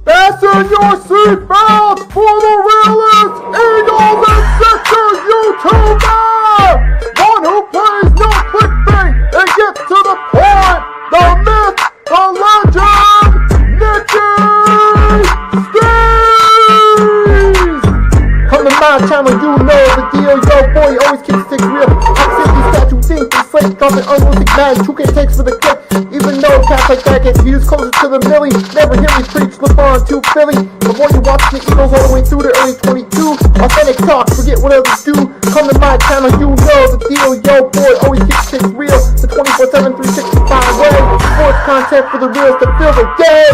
Fasten your seatbelts for the realest Eagles and Sixers YouTuber! One who plays no clickbait and gets to the point! The myth, the legend, Nicky Steves! Come to my channel, you know the deal. Yo, boy, always keeps things real. I'm simply statue, think, and slate, dropping unrealistic magic. 2K takes for the clip. Even though cats like that get views closer to the millie, never hear me preach, slip on to Philly. Avoid you watching the Eagles all the way through to early 22. Authentic talk, forget what others do. Come to my channel, you know the deal. Yo, boy, always keep shit real. The 24/7, 365 way. Sports content for the reals that fill the day.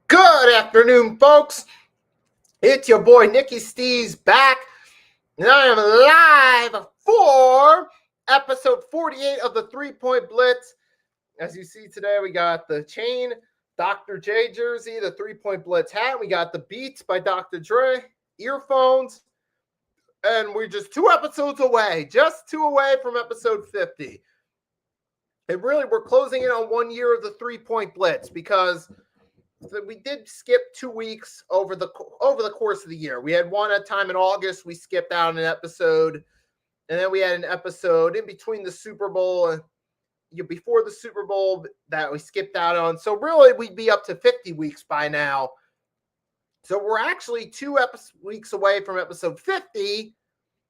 Good afternoon, folks. It's your boy Nicky Steves back, and I am live for episode 48 of the 3-Point Blitz. As you see today, we got the chain Dr. J jersey, the 3-Point Blitz hat. We got the Beats by Dr. Dre, earphones, and we're just two episodes away, from episode 50. And really, we're closing in on 1 year of the 3-Point Blitz because we did skip 2 weeks over the course of the year. We had one time in August. We skipped out an episode, and then we had an episode in between the Super Bowl and before the Super Bowl that we skipped out on. So really, we'd be up to 50 weeks by now So we're actually 2 weeks away from episode 50,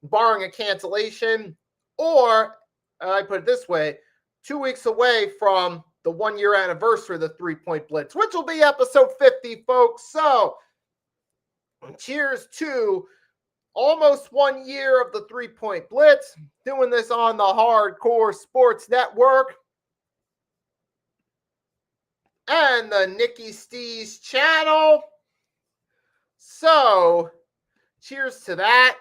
barring a cancellation, or I put it this way, 2 weeks away from the 1-year anniversary of the 3-Point Blitz, which will be episode 50, folks. So cheers to almost 1 year of the 3-Point Blitz, doing this on the Hardcore Sports Network and the Nikki Stees channel. So cheers to that.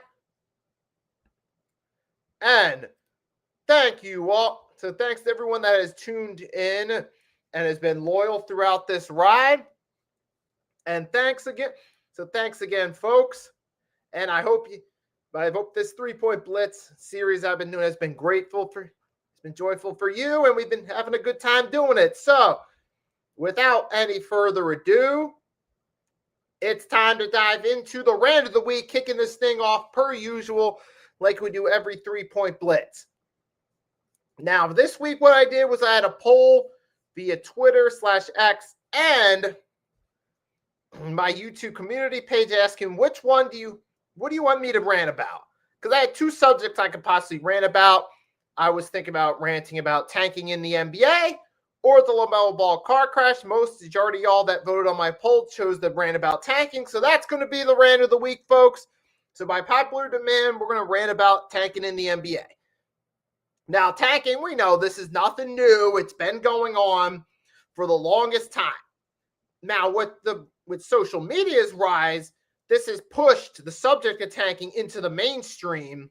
And thank you all. So thanks to everyone that has tuned in and has been loyal throughout this ride. And thanks again. So thanks again, folks. And I hope this 3-Point Blitz series I've been doing has been it's been joyful for you, and we've been having a good time doing it. So without any further ado, it's time to dive into the rant of the week, kicking this thing off per usual, like we do every 3-Point Blitz. Now, this week, what I did was I had a poll via Twitter/X and my YouTube community page asking what do you want me to rant about? Because I had 2 subjects I could possibly rant about. I was thinking about ranting about tanking in the NBA or the LaMelo Ball car crash. Majority of y'all that voted on my poll chose to rant about tanking. So that's going to be the rant of the week, folks. So by popular demand, we're going to rant about tanking in the NBA. Now, tanking, we know this is nothing new. It's been going on for the longest time. Now, with social media's rise, this has pushed the subject of tanking into the mainstream,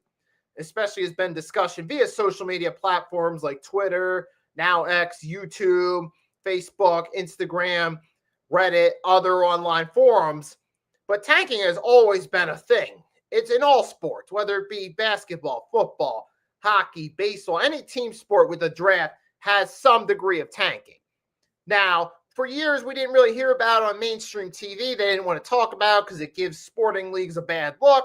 especially has been discussion via social media platforms like Twitter, now X, YouTube, Facebook, Instagram, Reddit, other online forums. But tanking has always been a thing. It's in all sports, whether it be basketball, football, hockey, baseball, any team sport with a draft has some degree of tanking. Now, for years, we didn't really hear about it on mainstream TV. They didn't want to talk about it because it gives sporting leagues a bad look.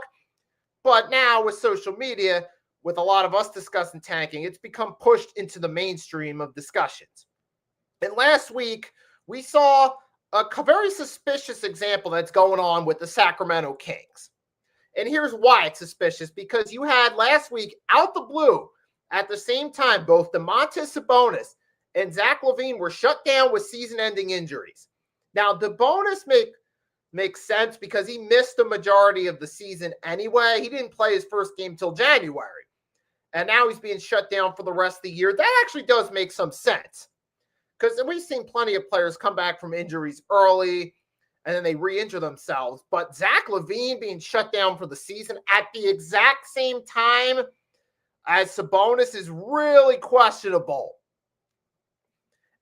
But now with social media, with a lot of us discussing tanking, it's become pushed into the mainstream of discussions. And last week, we saw a very suspicious example that's going on with the Sacramento Kings. And here's why it's suspicious, because you had last week, out the blue, at the same time, both Domantas Sabonis and Zach LaVine were shut down with season-ending injuries. Now, the bonus makes sense because he missed the majority of the season anyway. He didn't play his first game till January. And now he's being shut down for the rest of the year. That actually does make some sense. Because we've seen plenty of players come back from injuries early and then they re-injure themselves. But Zach LaVine being shut down for the season at the exact same time as Sabonis is really questionable.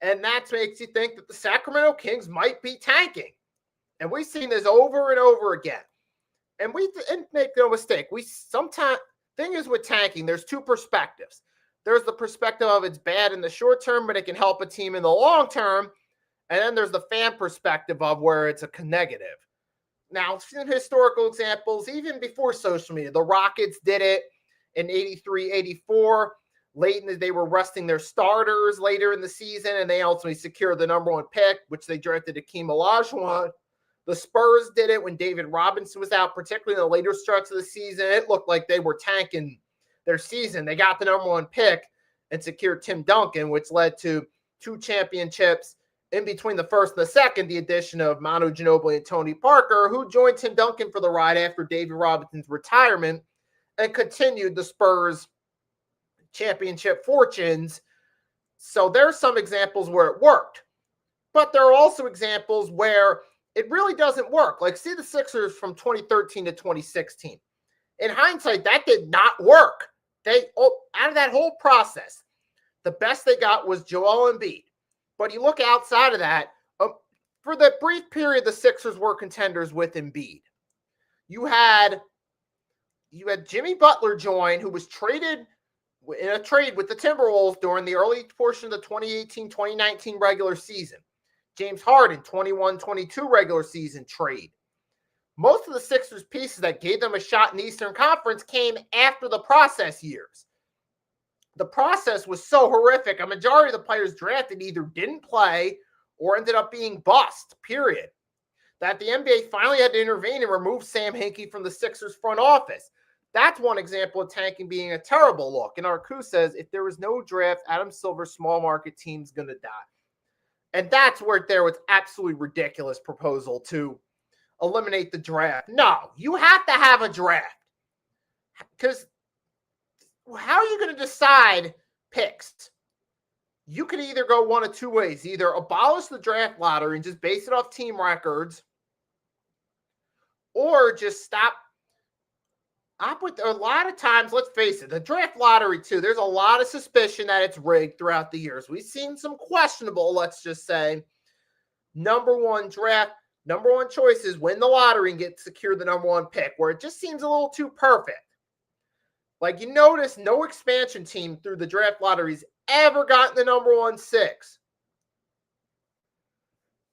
And that makes you think that the Sacramento Kings might be tanking. And we've seen this over and over again. And make no mistake, thing is with tanking, there's 2 perspectives. There's the perspective of it's bad in the short term, but it can help a team in the long term. And then there's the fan perspective of where it's a negative. Now, some historical examples, even before social media, the Rockets did it in 83, 84. They were resting their starters later in the season, and they ultimately secured the number 1 pick, which they drafted Hakeem Olajuwon. The Spurs did it when David Robinson was out, particularly in the later stretch of the season. It looked like they were tanking their season. They got the number 1 pick and secured Tim Duncan, which led to 2 championships. In between the first and the second, the addition of Manu Ginobili and Tony Parker, who joined Tim Duncan for the ride after David Robinson's retirement and continued the Spurs' championship fortunes. So there's some examples where it worked. But there are also examples where it really doesn't work. Like, see the Sixers from 2013 to 2016. In hindsight, that did not work. Out of that whole process, the best they got was Joel Embiid. But you look outside of that, for the brief period the Sixers were contenders with Embiid. You had Jimmy Butler join, who was traded in a trade with the Timberwolves during the early portion of the 2018-2019 regular season. James Harden, 21-22 regular season trade. Most of the Sixers pieces that gave them a shot in the Eastern Conference came after the process years. The process was so horrific. A majority of the players drafted either didn't play or ended up being bust, period. that the NBA finally had to intervene and remove Sam Hinkie from the Sixers front office. That's one example of tanking being a terrible look. And Arku says, if there was no draft, Adam Silver's small market team's going to die. And that's where there was absolutely ridiculous proposal to eliminate the draft. No, you have to have a draft. Because how are you going to decide picks? You could either go one of two ways. Either abolish the draft lottery and just base it off team records, or just stop with a lot of times, let's face it, the draft lottery too, there's a lot of suspicion that it's rigged throughout the years. We've seen some questionable, let's just say, number one choices win the lottery and secure the number one pick, where it just seems a little too perfect. Like, you notice no expansion team through the draft lotteries ever gotten the number 6.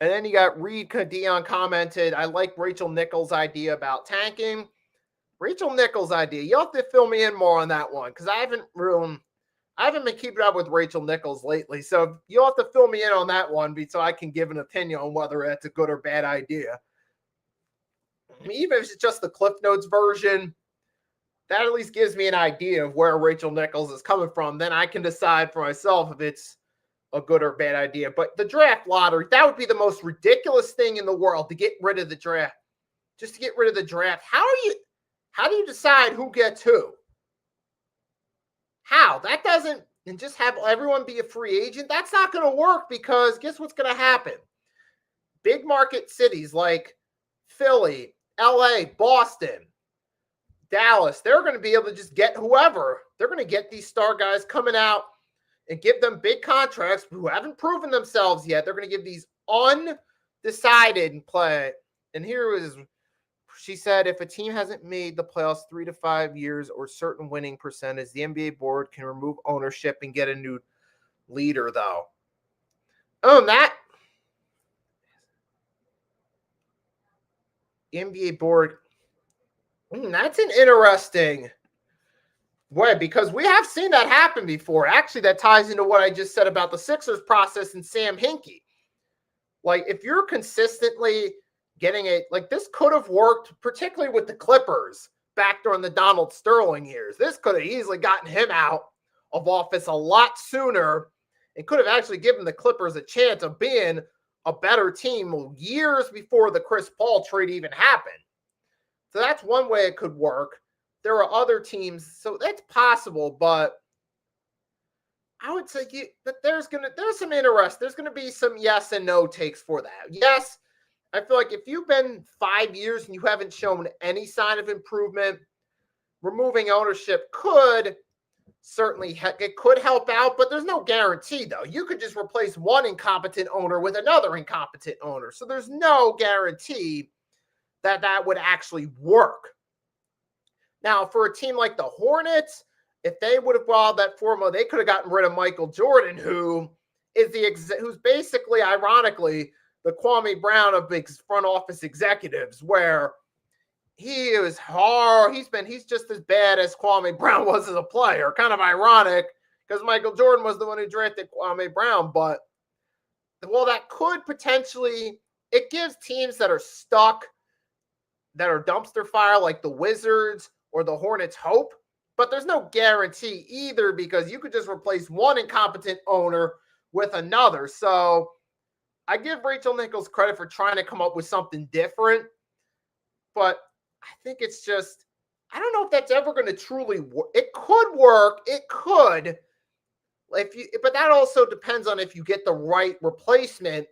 And then you got Reed Dion commented, I like Rachel Nichols' idea about tanking. Rachel Nichols' idea. You'll have to fill me in more on that one, because I haven't been keeping up with Rachel Nichols lately. So you'll have to fill me in on that one so I can give an opinion on whether that's a good or bad idea. I mean, even if it's just the Cliff Notes version, that at least gives me an idea of where Rachel Nichols is coming from. Then I can decide for myself if it's a good or bad idea. But the draft lottery, that would be the most ridiculous thing in the world, to get rid of the draft. Just to get rid of the draft. How do you decide who gets who? How? That doesn't, and just have everyone be a free agent? That's not going to work, because guess what's going to happen? Big market cities like Philly, LA, Boston, Dallas, they're going to be able to just get whoever. They're going to get these star guys coming out and give them big contracts who haven't proven themselves yet. They're going to give these undecided play. And here is, she said, if a team hasn't made the playoffs 3 to 5 years or certain winning percentage, the NBA board can remove ownership and get a new leader, though. Oh, that NBA board, that's an interesting way, because we have seen that happen before. Actually, that ties into what I just said about the Sixers process and Sam Hinkie. Like, if you're consistently getting this could have worked, particularly with the Clippers back during the Donald Sterling years. This could have easily gotten him out of office a lot sooner and could have actually given the Clippers a chance of being a better team years before the Chris Paul trade even happened. So that's one way it could work. There are other teams, so that's possible, but I would say there's some interest. There's going to be some yes and no takes for that. Yes, I feel like if you've been 5 years and you haven't shown any sign of improvement, removing ownership could certainly it could help out, but there's no guarantee, though. You could just replace one incompetent owner with another incompetent owner. So there's no guarantee that that would actually work. Now, for a team like the Hornets, if they would have followed that formula, they could have gotten rid of Michael Jordan, who's basically, ironically, the Kwame Brown of big front office executives, where he is hard. He's just as bad as Kwame Brown was as a player. Kind of ironic, because Michael Jordan was the one who drafted Kwame Brown. But, well, that could potentially, it gives teams that are stuck, that are dumpster fire, like the Wizards or the Hornets, hope. But there's no guarantee either, because you could just replace one incompetent owner with another. So I give Rachel Nichols credit for trying to come up with something different. But I think it's just, I don't know if that's ever going to truly work. It could work. It could. But that also depends on if you get the right replacement.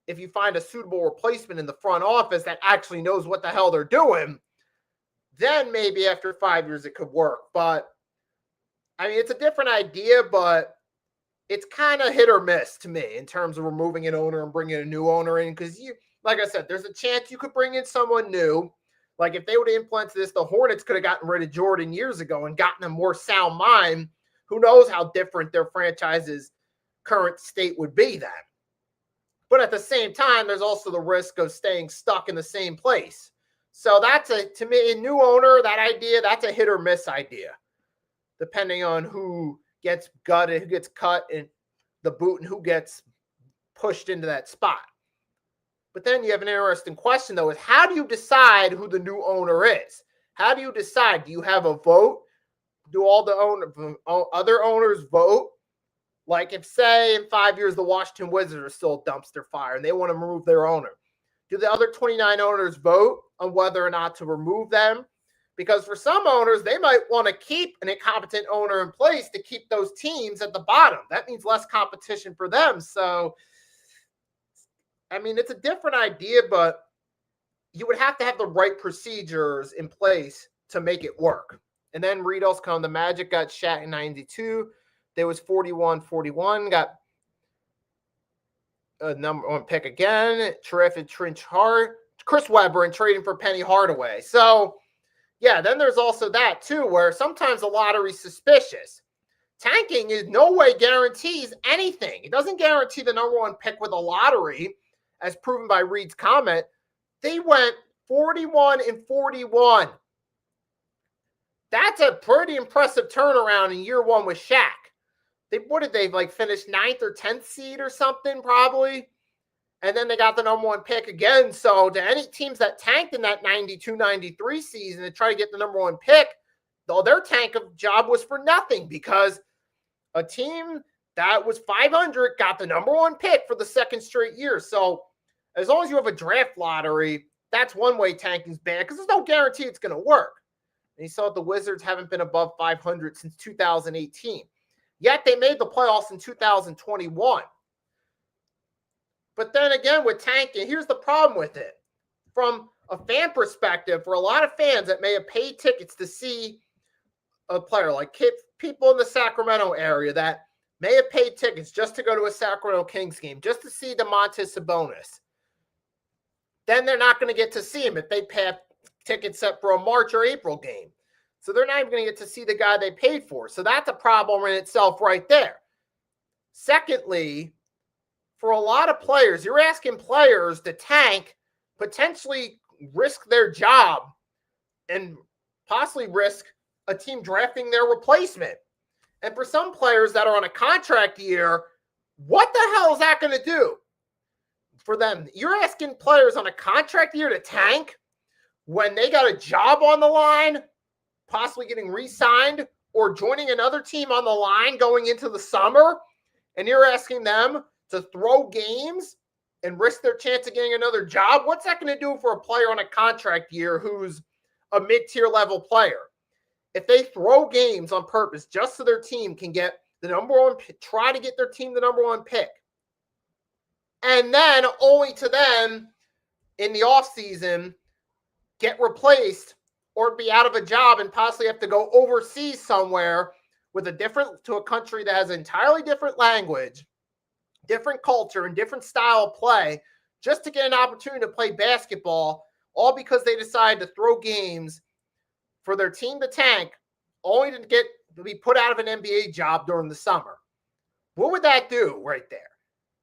If you find a suitable replacement in the front office that actually knows what the hell they're doing, then maybe after 5 years it could work. But, I mean, it's a different idea, but it's kind of hit or miss to me in terms of removing an owner and bringing a new owner in. Because, like I said, there's a chance you could bring in someone new. Like, if they would have implemented this, the Hornets could have gotten rid of Jordan years ago and gotten a more sound mind. Who knows how different their franchise's current state would be then. But at the same time, there's also the risk of staying stuck in the same place. So that's to me, a new owner, that idea, that's a hit or miss idea, depending on who gets gutted, who gets cut in the boot, and who gets pushed into that spot. But then you have an interesting question, though, is how do you decide who the new owner is? How do you decide? Do you have a vote? Do all the other owners vote? Like if, say, in 5 years, the Washington Wizards are still a dumpster fire and they want to remove their owner. Do the other 29 owners vote on whether or not to remove them? Because for some owners, they might want to keep an incompetent owner in place to keep those teams at the bottom. That means less competition for them. So, I mean, it's a different idea, but you would have to have the right procedures in place to make it work. And then Ritos come. The Magic got Shaq in 92. There was 41-41. Got a number one pick again. Terrific Trench Hart. Chris Webber and trading for Penny Hardaway. So, yeah, then there's also that, too, where sometimes the lottery's suspicious. Tanking in no way guarantees anything. It doesn't guarantee the number one pick with a lottery, as proven by Reed's comment. They went 41-41. That's a pretty impressive turnaround in year one with Shaq. What did they, like, finish 9th or 10th seed or something, probably? And then they got the number one pick again. So to any teams that tanked in that 92-93 season to try to get the number one pick, though their tank of job was for nothing because a team that was 500 got the number one pick for the second straight year. So as long as you have a draft lottery, that's one way tanking's bad because there's no guarantee it's going to work. And you saw the Wizards haven't been above 500 since 2018. Yet they made the playoffs in 2021. But then again, with tanking, here's the problem with it. From a fan perspective, for a lot of fans that may have paid tickets to see a player, like people in the Sacramento area that may have paid tickets just to go to a Sacramento Kings game, just to see Domantas Sabonis, then they're not going to get to see him if they pay tickets up for a March or April game. So they're not even going to get to see the guy they paid for. So that's a problem in itself right there. Secondly, for a lot of players, you're asking players to tank, potentially risk their job, and possibly risk a team drafting their replacement. And for some players that are on a contract year, what the hell is that going to do for them? You're asking players on a contract year to tank when they got a job on the line, possibly getting re-signed or joining another team on the line going into the summer, and you're asking them to throw games and risk their chance of getting another job? What's that going to do for a player on a contract year who's a mid-tier level player? If they throw games on purpose just so their team can get the number one pick, try to get their team the number one pick, and then only to then in the offseason get replaced or be out of a job and possibly have to go overseas somewhere with to a country that has an entirely different language, different culture, and different style of play just to get an opportunity to play basketball, all because they decided to throw games for their team to tank, only to be put out of an NBA job during the summer. What would that do right there?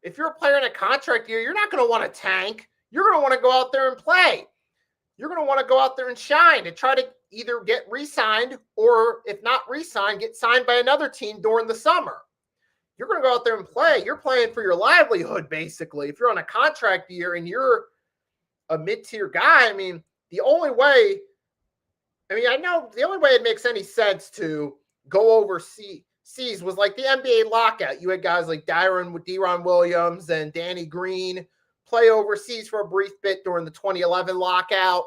If you're a player in a contract year, you're not going to want to tank. You're going to want to go out there and play. You're going to want to go out there and shine and try to either get re-signed or, if not re-signed, get signed by another team during the summer. You're going to go out there and play. You're playing for your livelihood, basically. If you're on a contract year and you're a mid-tier guy, I know the only way it makes any sense to go overseas was like the NBA lockout. You had guys like Deron Williams and Danny Green play overseas for a brief bit during the 2011 lockout.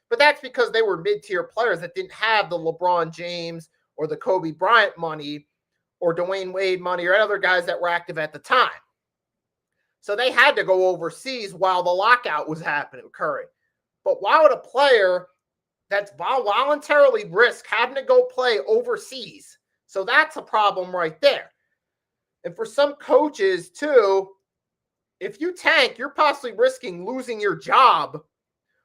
But that's because they were mid-tier players that didn't have the LeBron James or the Kobe Bryant money or Dwayne Wade money or other guys that were active at the time. So they had to go overseas while the lockout was occurring. But why would a player that's voluntarily risk having to go play overseas? So that's a problem right there. And for some coaches too, if you tank, you're possibly risking losing your job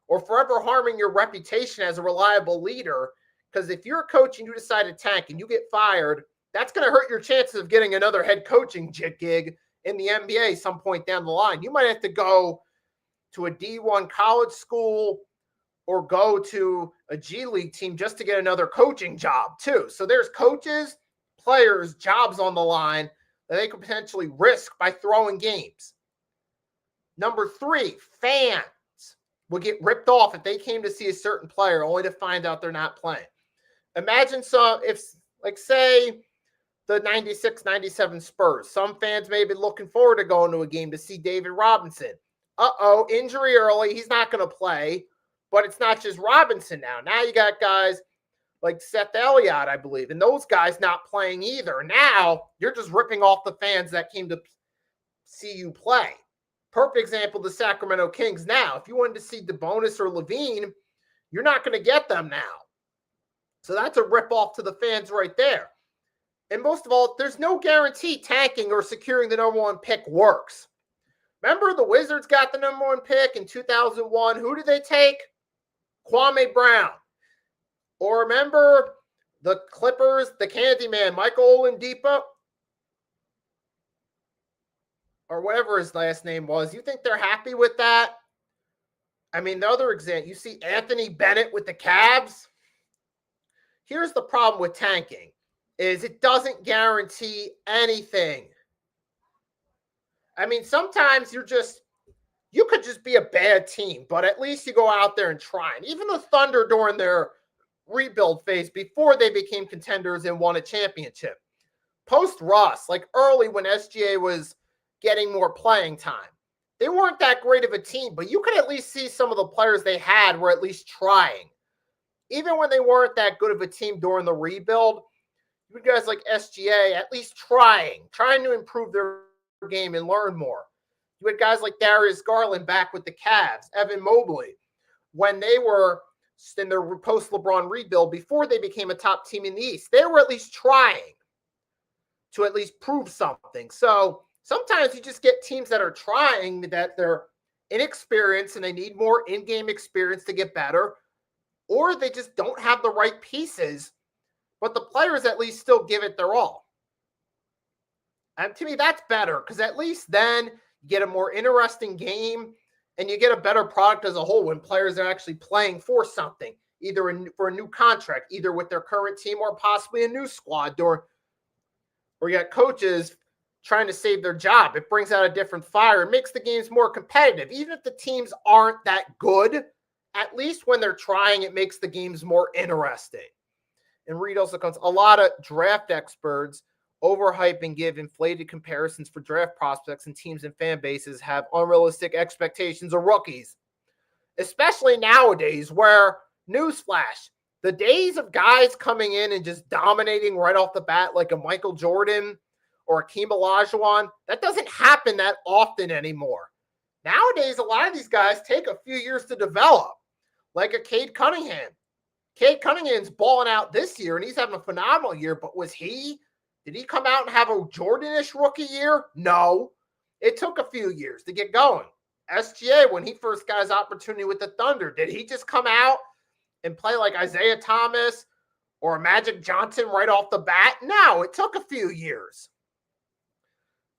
or forever harming your reputation as a reliable leader. Because if you're a coach and you decide to tank and you get fired, that's going to hurt your chances of getting another head coaching gig in the NBA some point down the line. You might have to go to a D1 college school or go to a G League team just to get another coaching job too. So there's coaches, players, jobs on the line that they could potentially risk by throwing games. Number 3, fans will get ripped off if they came to see a certain player only to find out they're not playing. Imagine say the 96-97 Spurs. Some fans may be looking forward to going to a game to see David Robinson. Injury early. He's not going to play. But it's not just Robinson now. Now you got guys like Seth Elliott, I believe, and those guys not playing either. Now you're just ripping off the fans that came to see you play. Perfect example, the Sacramento Kings now. If you wanted to see DeBonis or Levine, you're not going to get them now. So that's a rip-off to the fans right there. And most of all, there's no guarantee tanking or securing the number 1 pick works. Remember the Wizards got the number 1 pick in 2001. Who did they take? Kwame Brown. Or remember the Clippers, the Candyman, Michael Oladipo? Or whatever his last name was. You think they're happy with that? I mean, the other example, you see Anthony Bennett with the Cavs. Here's the problem with tanking, is it doesn't guarantee anything. I mean, sometimes you could just be a bad team, but at least you go out there and try. And even the Thunder during their rebuild phase, before they became contenders and won a championship, post Russ, like early when SGA was getting more playing time, they weren't that great of a team, but you could at least see some of the players they had were at least trying. Even when they weren't that good of a team during the rebuild, you guys like SGA at least trying to improve their game and learn more. You had guys like Darius Garland back with the Cavs, Evan Mobley, when they were in their post-LeBron rebuild, before they became a top team in the East. They were at least trying to at least prove something. So sometimes you just get teams that are trying, that they're inexperienced and they need more in-game experience to get better, or they just don't have the right pieces, but the players at least still give it their all. And to me, that's better, because at least then you get a more interesting game and you get a better product as a whole when players are actually playing for something, either for a new contract, either with their current team or possibly a new squad, or you got coaches trying to save their job. It brings out a different fire. It makes the games more competitive. Even if the teams aren't that good, at least when they're trying, it makes the games more interesting. And Reed also comes, a lot of draft experts overhype and give inflated comparisons for draft prospects, and teams and fan bases have unrealistic expectations of rookies. Especially nowadays where, newsflash, the days of guys coming in and just dominating right off the bat like a Michael Jordan or Hakeem Olajuwon, that doesn't happen that often anymore. Nowadays, a lot of these guys take a few years to develop, like a Cade Cunningham. Cade Cunningham's balling out this year, and he's having a phenomenal year, but did he come out and have a Jordan-ish rookie year? No. It took a few years to get going. SGA, when he first got his opportunity with the Thunder, did he just come out and play like Isaiah Thomas or Magic Johnson right off the bat? No, it took a few years.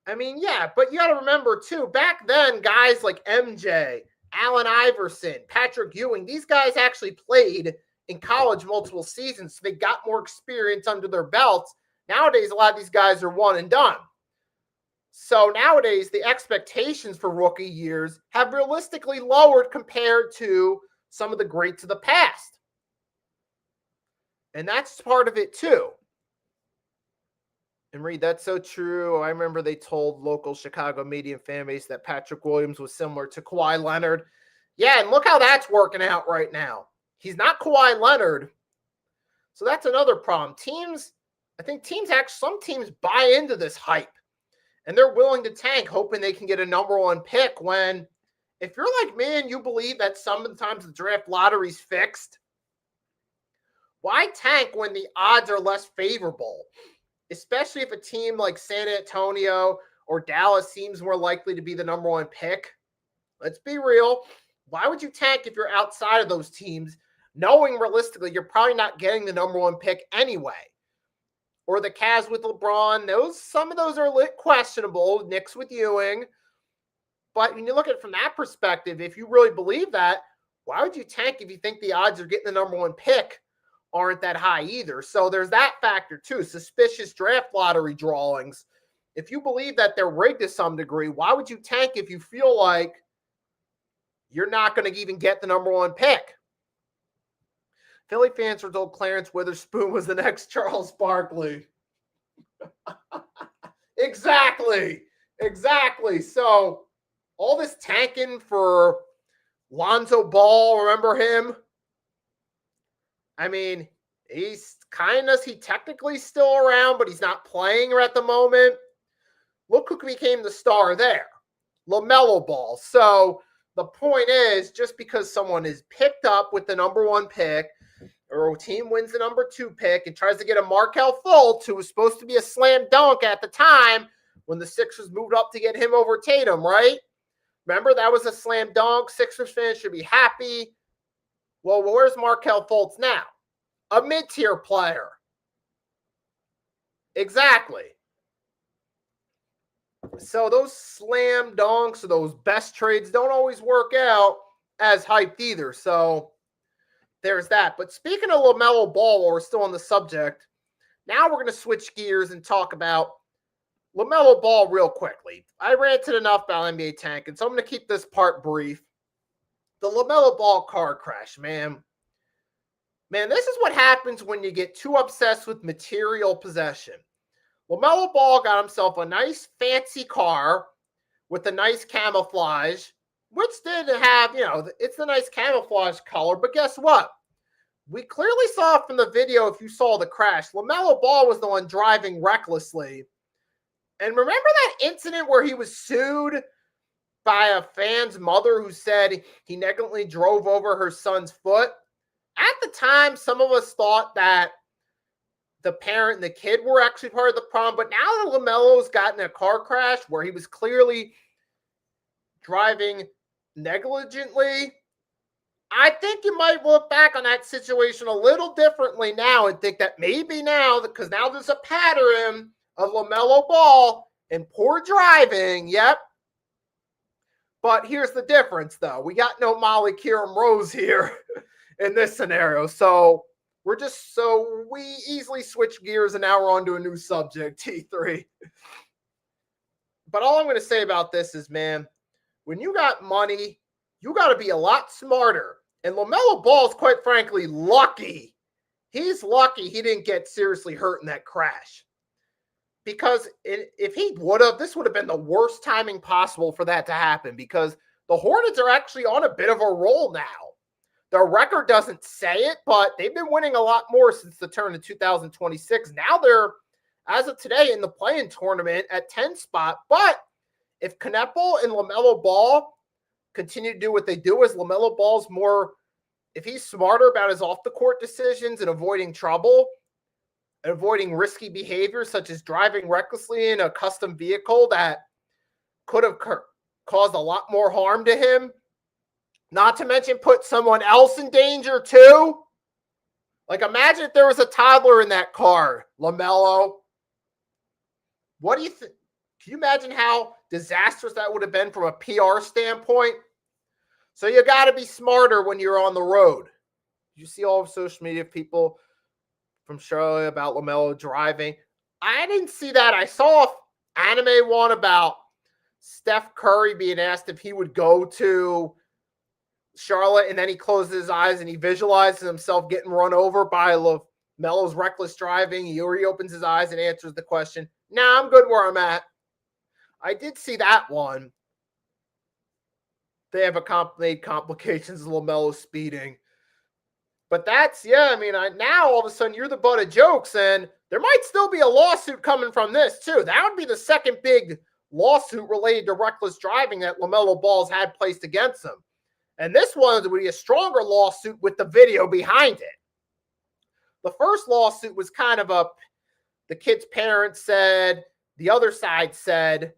I mean, yeah, but you got to remember, too, back then, guys like MJ, Allen Iverson, Patrick Ewing, these guys actually played in college multiple seasons, so they got more experience under their belts. Nowadays, a lot of these guys are one and done. So nowadays, the expectations for rookie years have realistically lowered compared to some of the greats of the past. And that's part of it too. And Reed, that's so true. I remember they told local Chicago media and fan base that Patrick Williams was similar to Kawhi Leonard. Yeah, and look how that's working out right now. He's not Kawhi Leonard. So that's another problem. Some teams buy into this hype, and they're willing to tank, hoping they can get a number 1 pick, when if you're like me and you believe that sometimes the draft lottery's fixed, why tank when the odds are less favorable? Especially if a team like San Antonio or Dallas seems more likely to be the number 1 pick. Let's be real. Why would you tank if you're outside of those teams, knowing realistically you're probably not getting the number 1 pick anyway? Or the Cavs with LeBron, some of those are questionable. Knicks with Ewing. But when you look at it from that perspective, if you really believe that, why would you tank if you think the odds of getting the number 1 pick aren't that high either? So there's that factor too. Suspicious draft lottery drawings. If you believe that they're rigged to some degree, why would you tank if you feel like you're not going to even get the number 1 pick. Philly fans were told Clarence Witherspoon was the next Charles Barkley. Exactly. So all this tanking for Lonzo Ball, remember him? I mean, he technically still around, but he's not playing at the moment. Look who became the star there. LaMelo Ball. So the point is, just because someone is picked up with the number 1 pick, or a team wins the number 2 pick and tries to get a Markelle Fultz, who was supposed to be a slam dunk at the time when the Sixers moved up to get him over Tatum, right? Remember, that was a slam dunk. Sixers fans should be happy. Well, where's Markelle Fultz now? A mid-tier player. Exactly. So those slam dunks or those best trades don't always work out as hyped either. So there's that. But speaking of LaMelo Ball, while we're still on the subject, now we're going to switch gears and talk about LaMelo Ball real quickly. I ranted enough about NBA tanking, so I'm going to keep this part brief. The LaMelo Ball car crash, man. Man, this is what happens when you get too obsessed with material possession. LaMelo Ball got himself a nice fancy car with a nice camouflage, which did have, it's a nice camouflage color, but guess what? We clearly saw from the video, if you saw the crash, LaMelo Ball was the one driving recklessly. And remember that incident where he was sued by a fan's mother who said he negligently drove over her son's foot? At the time, some of us thought that the parent and the kid were actually part of the problem, but now that LaMelo's gotten a car crash where he was clearly driving negligently, I think you might look back on that situation a little differently now and think that maybe now, because now there's a pattern of LaMelo Ball and poor driving. Yep. But here's the difference, though. We got no Molly Kieran Rose here in this scenario. So we easily switch gears and now we're on to a new subject, T3. But all I'm going to say about this is, man, when you got money, you got to be a lot smarter. And LaMelo Ball is, quite frankly, lucky. He's lucky he didn't get seriously hurt in that crash. Because if he would have, this would have been the worst timing possible for that to happen, because the Hornets are actually on a bit of a roll now. Their record doesn't say it, but they've been winning a lot more since the turn of 2026. Now they're, as of today, in the play-in tournament at 10 spot. But if Kneppel and LaMelo Ball continue to do what they do, as LaMelo Ball's more, if he's smarter about his off-the-court decisions and avoiding trouble, avoiding risky behavior such as driving recklessly in a custom vehicle that could have caused a lot more harm to him, not to mention put someone else in danger too. Like, imagine if there was a toddler in that car, LaMelo. What do you think? Can you imagine how disastrous that would have been from a PR standpoint? So you got to be smarter when you're on the road. You see all of social media people from Charlotte about LaMelo driving. I didn't see that. I saw an anime one about Steph Curry being asked if he would go to Charlotte, and then he closes his eyes and he visualizes himself getting run over by LaMelo's reckless driving. He opens his eyes and answers the question, "Nah, I'm good where I'm at." I did see that one. They have made complications of LaMelo speeding. But that's, now all of a sudden you're the butt of jokes, and there might still be a lawsuit coming from this too. That would be the second big lawsuit related to reckless driving that LaMelo Ball's had placed against him. And this one would be a stronger lawsuit with the video behind it. The first lawsuit was kind of the kid's parents said, the other side said,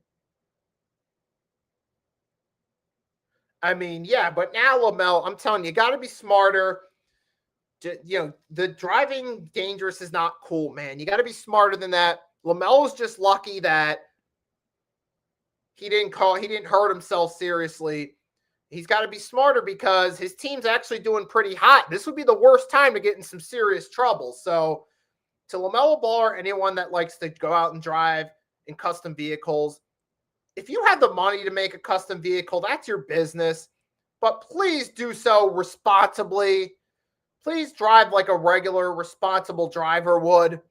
but now LaMelo, I'm telling you, got to be smarter. The driving dangerous is not cool, man. You got to be smarter than that. LaMelo's just lucky that he didn't hurt himself seriously. He's got to be smarter because his team's actually doing pretty hot. This would be the worst time to get in some serious trouble. So to LaMelo Ball or anyone that likes to go out and drive in custom vehicles, if you have the money to make a custom vehicle, that's your business. but please do so responsibly. Please drive like a regular, responsible driver would.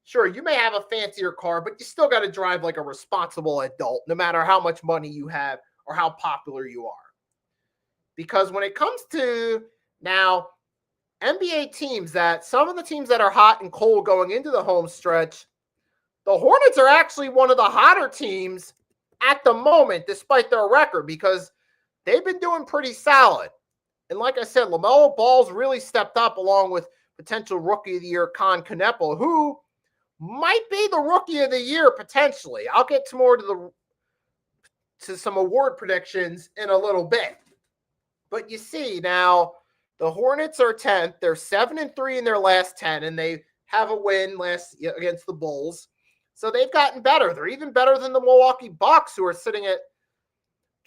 Sure, you may have a fancier car, but you still got to drive like a responsible adult, no matter how much money you have or how popular you are. Because when it comes to now NBA teams, that some of the teams that are hot and cold going into the home stretch, the Hornets are actually one of the hotter teams at the moment, despite their record, because they've been doing pretty solid. And like I said, LaMelo Ball's really stepped up along with potential Rookie of the Year Con Kneppel, who might be the Rookie of the Year potentially. I'll get to more to some award predictions in a little bit. But you see now, the Hornets are 10th. They're 7-3 in their last 10, and they have a win against the Bulls. So they've gotten better. They're even better than the Milwaukee Bucks, who are sitting at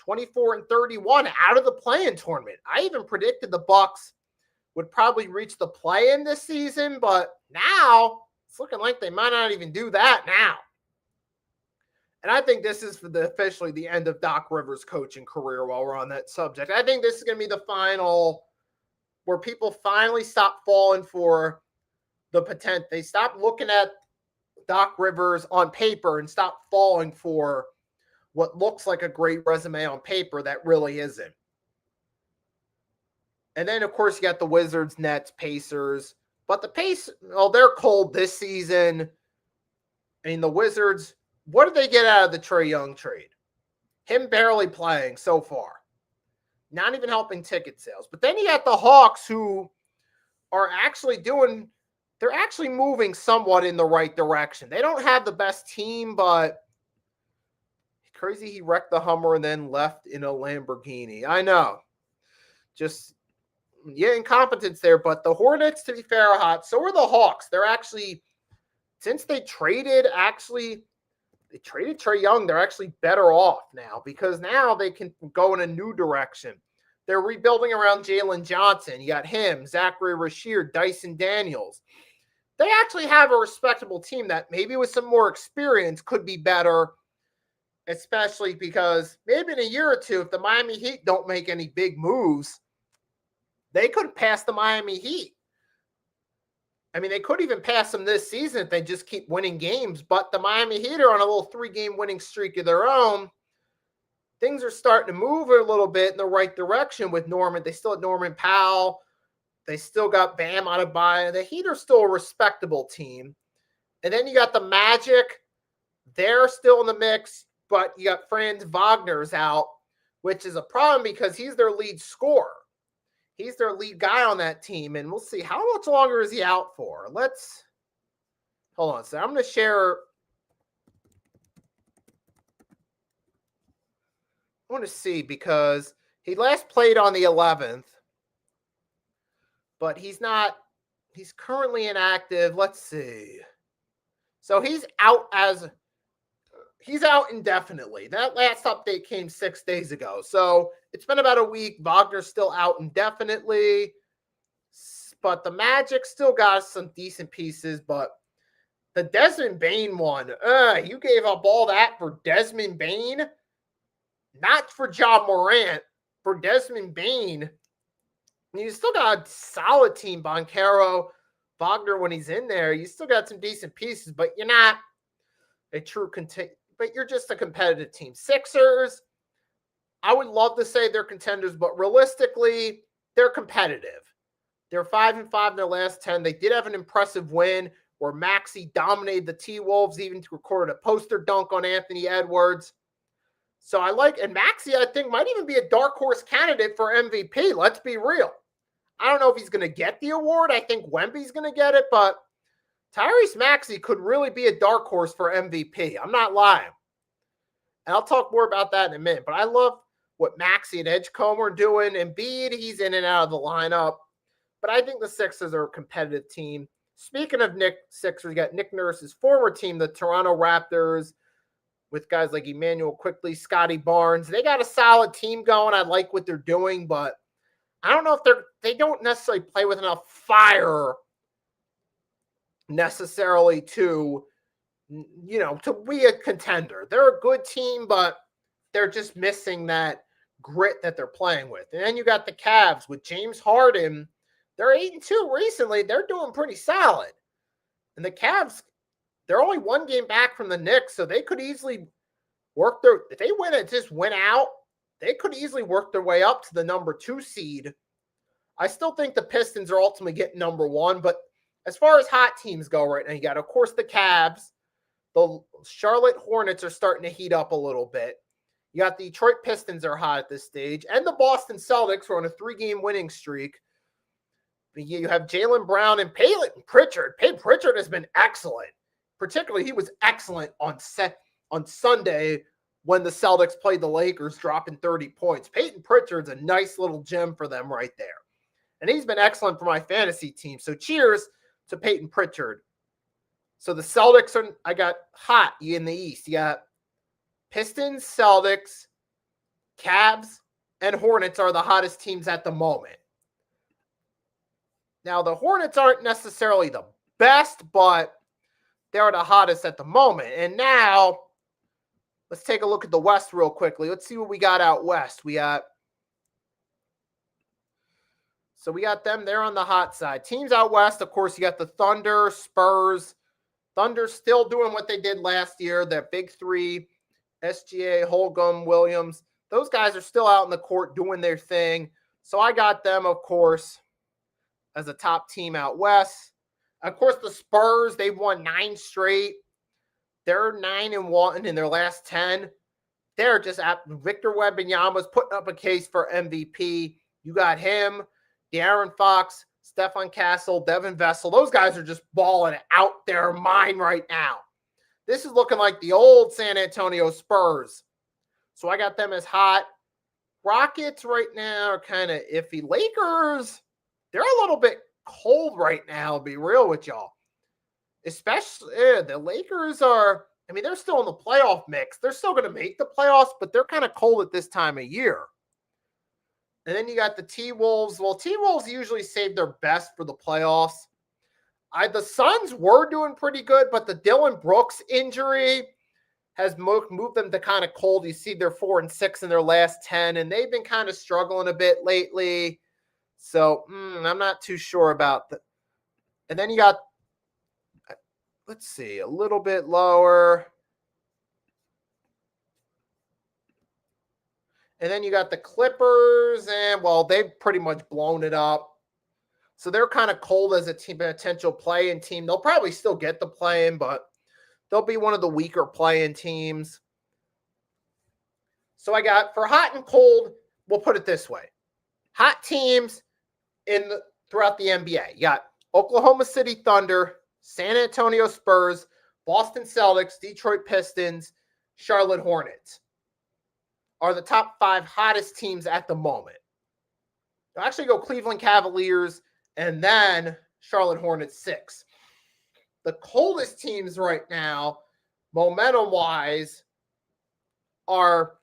24-31 out of the play-in tournament. I even predicted the Bucks would probably reach the play-in this season, but now it's looking like they might not even do that now. And I think this is officially the end of Doc Rivers' coaching career while we're on that subject. I think this is going to be the final where people finally stop falling for the potential. They stop looking at Doc Rivers on paper and stop falling for what looks like a great resume on paper that really isn't. And then, of course, you got the Wizards, Nets, Pacers. But the Pacers, well, they're cold this season. I mean, the Wizards, what did they get out of the Trae Young trade? Him barely playing so far. Not even helping ticket sales. But then you got the Hawks, who are actually they're actually moving somewhat in the right direction. They don't have the best team, but crazy he wrecked the Hummer and then left in a Lamborghini. I know. Just, incompetence there. But the Hornets, to be fair, are hot. So are the Hawks. They're actually, since they traded Trae Young, they're actually better off now because now they can go in a new direction. They're rebuilding around Jalen Johnson. You got him, Zachary Rasheed, Dyson Daniels. They actually have a respectable team that maybe with some more experience could be better, especially because maybe in a year or two, if the Miami Heat don't make any big moves, they could pass the Miami Heat. I mean, they could even pass them this season if they just keep winning games, but the Miami Heat are on a little 3-game winning streak of their own. Things are starting to move a little bit in the right direction with Norman. They still have Norman Powell. They still got Bam Adebayo. The Heat are still a respectable team. And then you got the Magic. They're still in the mix, but you got Franz Wagner's out, which is a problem because he's their lead scorer. He's their lead guy on that team, and we'll see how much longer is he out for. Hold on. So I'm going to share. I want to see because he last played on the 11th, but he's currently inactive. Let's see. So he's out indefinitely. That last update came 6 days ago. So it's been about a week. Wagner's still out indefinitely. But the Magic still got some decent pieces. But the Desmond Bane one, you gave up all that for Desmond Bane? Not for Ja Morant, for Desmond Bane. You still got a solid team, Banchero, Wagner when he's in there. You still got some decent pieces, but you're not a true but you're just a competitive team. Sixers, I would love to say they're contenders, but realistically, they're competitive. They're 5-5 in their last 10. They did have an impressive win where Maxey dominated the T-Wolves, even recorded a poster dunk on Anthony Edwards. So and Maxey, I think, might even be a dark horse candidate for MVP. Let's be real. I don't know if he's going to get the award. I think Wemby's going to get it, but Tyrese Maxey could really be a dark horse for MVP. I'm not lying. And I'll talk more about that in a minute. But I love what Maxey and Edgecombe are doing. Embiid, he's in and out of the lineup. But I think the Sixers are a competitive team. Speaking of Sixers, you got Nick Nurse's former team, the Toronto Raptors, with guys like Emmanuel Quickley, Scotty Barnes. They got a solid team going. I like what they're doing, but I don't know if they don't necessarily play with enough fire necessarily to be a contender. They're a good team, but they're just missing that grit that they're playing with. And then you got the Cavs with James Harden. They're 8-2 recently. They're doing pretty solid. And the Cavs, they're only one game back from the Knicks, so they could easily work their, if they win it, just win out, they could easily work their way up to the number 2 seed. I still think the Pistons are ultimately getting number 1, but as far as hot teams go right now, you got, of course, the Cavs. The Charlotte Hornets are starting to heat up a little bit. You got the Detroit Pistons are hot at this stage, and the Boston Celtics are on a 3-game winning streak. You have Jaylen Brown and Peyton Pritchard. Peyton Pritchard has been excellent. Particularly, he was excellent on Sunday when the Celtics played the Lakers, dropping 30 points. Peyton Pritchard's a nice little gem for them right there. And he's been excellent for my fantasy team. So cheers to Peyton Pritchard. So the Celtics are, I got hot in the East. You got Pistons, Celtics, Cavs, and Hornets are the hottest teams at the moment. Now, the Hornets aren't necessarily the best, but they're the hottest at the moment. And now, let's take a look at the West real quickly. Let's see what we got out West. We got them. They're on the hot side. Teams out West, of course, you got the Thunder, Spurs. Thunder still doing what they did last year. That big three, SGA, Holmgren, Williams. Those guys are still out in the court doing their thing. So I got them, of course, as a top team out West. Of course, the Spurs, they've won 9 straight. They're 9-1 in their last 10. They're just at Victor Wembanyama's putting up a case for MVP. You got him, De'Aaron Fox, Stefan Castle, Devin Vessel. Those guys are just balling out their mind right now. This is looking like the old San Antonio Spurs. So I got them as hot. Rockets right now are kind of iffy. Lakers, they're a little bit cold right now, to be real with y'all. Especially, the Lakers are, I mean, they're still in the playoff mix. They're still going to make the playoffs, but they're kind of cold at this time of year. And then you got the T-Wolves. Well, T-Wolves usually save their best for the playoffs. The Suns were doing pretty good, but the Dillon Brooks injury has moved them to kind of cold. You see they're 4-6 in their last 10, and they've been kind of struggling a bit lately. So I'm not too sure about that. And then you got, let's see, a little bit lower. And then you got the Clippers, and, well, they've pretty much blown it up. So they're kind of cold as a team, potential play-in team. They'll probably still get the play-in, but they'll be one of the weaker play-in teams. So I got, for hot and cold, we'll put it this way. Hot teams throughout the NBA. You got Oklahoma City Thunder, San Antonio Spurs, Boston Celtics, Detroit Pistons, Charlotte Hornets are the top 5 hottest teams at the moment. I'll actually go Cleveland Cavaliers and then Charlotte Hornets 6. The coldest teams right now, momentum-wise, are,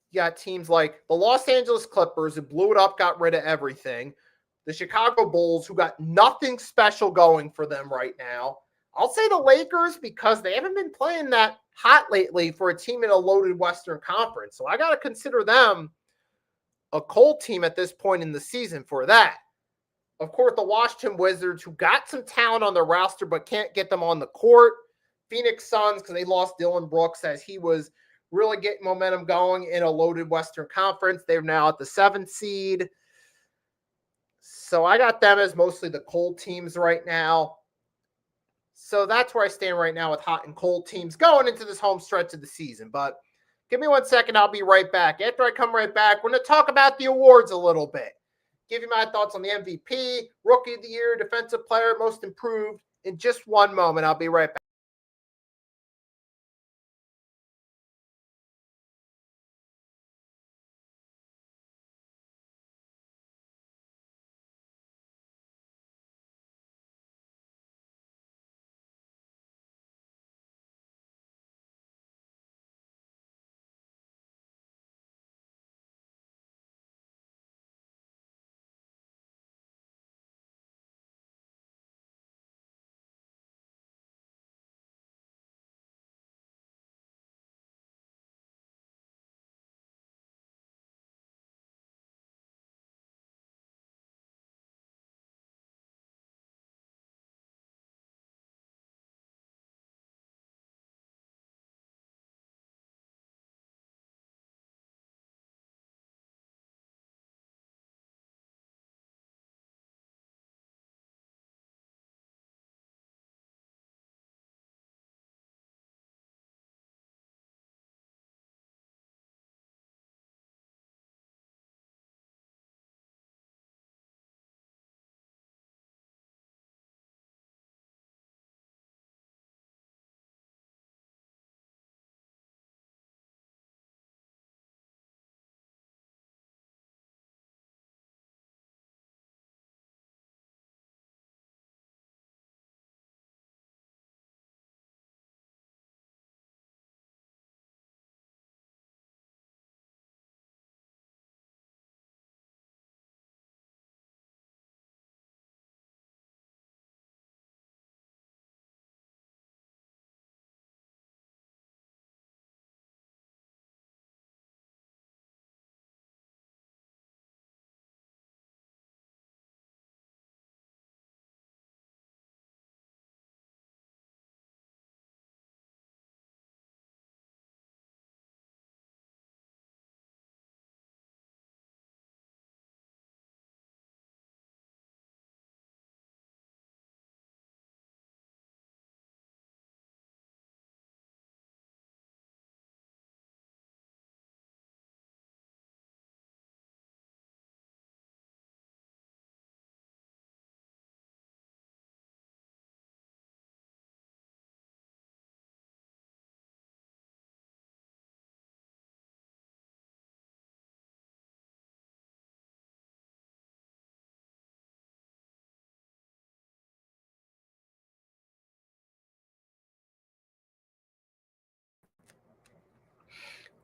you got teams like the Los Angeles Clippers, who blew it up, got rid of everything. The Chicago Bulls, who got nothing special going for them right now. I'll say the Lakers, because they haven't been playing that hot lately for a team in a loaded Western Conference. So I got to consider them a cold team at this point in the season for that. Of course, the Washington Wizards, who got some talent on their roster but can't get them on the court. Phoenix Suns, because they lost Dillon Brooks as he was really getting momentum going in a loaded Western Conference. They're now at the 7th seed. So I got them as mostly the cold teams right now. So that's where I stand right now with hot and cold teams going into this home stretch of the season. But give me 1 second. I'll be right back. After I come right back, we're going to talk about the awards a little bit. Give you my thoughts on the MVP, Rookie of the Year, Defensive Player, Most Improved in just one moment. I'll be right back.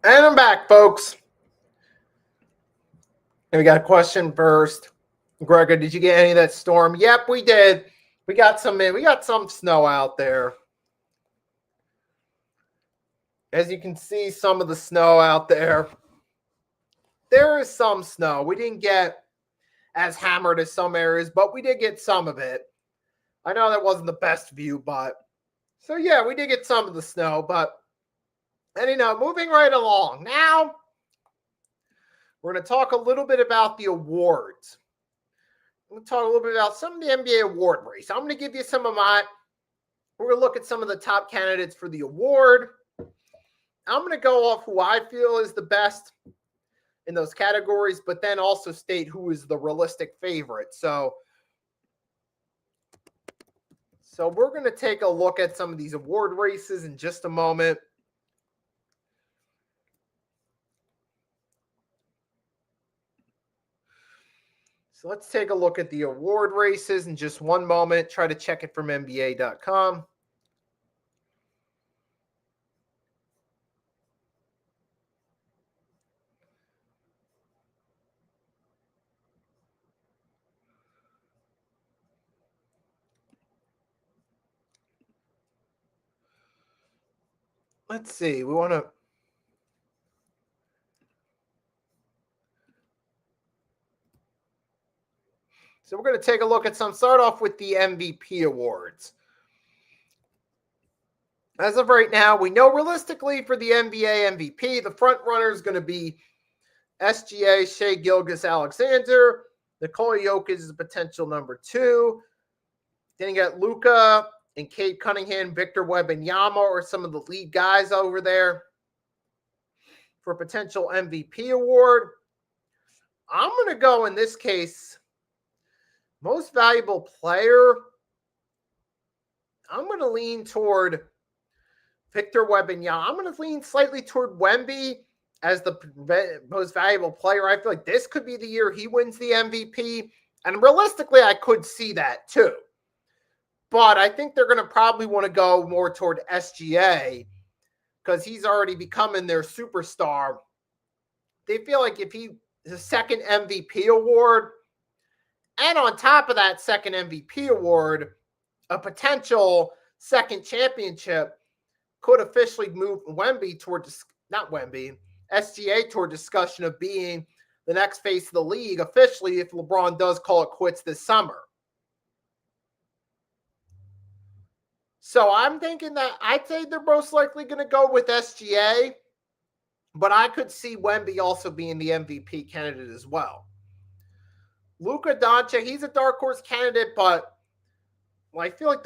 And I'm back, folks. And we got a question first. Gregor, did you get any of that storm? Yep, we did. We got some snow out there. As you can see, some of the snow out there. There is some snow. We didn't get as hammered as some areas, but we did get some of it. I know that wasn't the best view, but so yeah, we did get some of the snow, but anyhow, moving right along. Now, we're going to talk a little bit about the awards. I'm going to talk a little bit about some of the NBA award race. I'm going to give you some of we're going to look at some of the top candidates for the award. I'm going to go off who I feel is the best in those categories, but then also state who is the realistic favorite. So we're going to take a look at some of these award races in just a moment. So let's take a look at the award races in just one moment. Try to check it from NBA.com. Let's see. We want to. So we're going to take a look at some. Start off with the MVP awards. As of right now, we know realistically for the NBA MVP, the front runner is going to be SGA, Shai Gilgeous-Alexander. Nikola Jokic is a potential number 2. Then you got Luka and Cade Cunningham, Victor Wembanyama are some of the lead guys over there for a potential MVP award. I'm going to go in this case, most valuable player. I'm going to lean toward Victor Wembanyama. I'm going to lean slightly toward Wemby as the most valuable player. I feel like this could be the year he wins the MVP. And realistically, I could see that too. But I think they're going to probably want to go more toward SGA because he's already becoming their superstar. They feel like if he is a second MVP award, and on top of that second MVP award, a potential second championship could officially move Wemby toward, not Wemby, SGA toward discussion of being the next face of the league officially if LeBron does call it quits this summer. So I'm thinking that I'd say they're most likely going to go with SGA, but I could see Wemby also being the MVP candidate as well. Luka Doncic, he's a dark horse candidate, but I feel like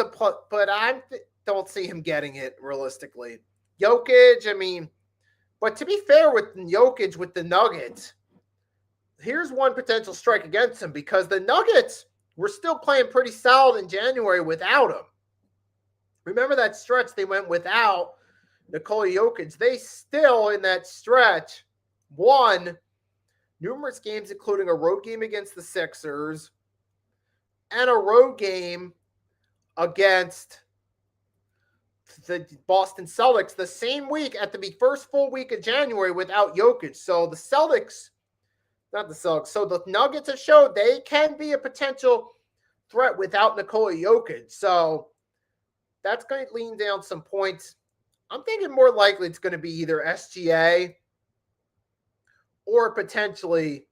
don't see him getting it realistically. Jokic, I mean, but to be fair with Jokic with the Nuggets, here's one potential strike against him because the Nuggets were still playing pretty solid in January without him. Remember that stretch they went without Nikola Jokic. They still, in that stretch, won numerous games, including a road game against the Sixers and a road game against the Boston Celtics the same week at the first full week of January without Jokic. So the Nuggets have showed they can be a potential threat without Nikola Jokic. So that's going to lean down some points. I'm thinking more likely it's going to be either SGA or potentially,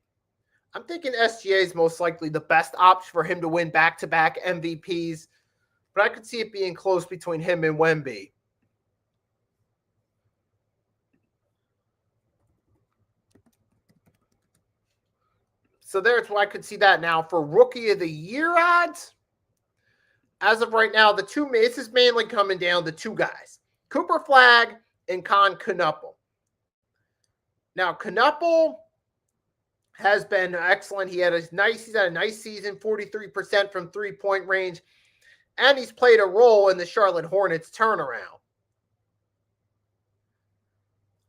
I'm thinking SGA is most likely the best option for him to win back-to-back MVPs, but I could see it being close between him and Wemby. So there's why I could see that. Now for Rookie of the Year odds, as of right now, this is mainly coming down to two guys, Cooper Flagg and Con Knuppel. Now, Knuppel has been excellent. He's had a nice season, 43% from three-point range, and he's played a role in the Charlotte Hornets turnaround.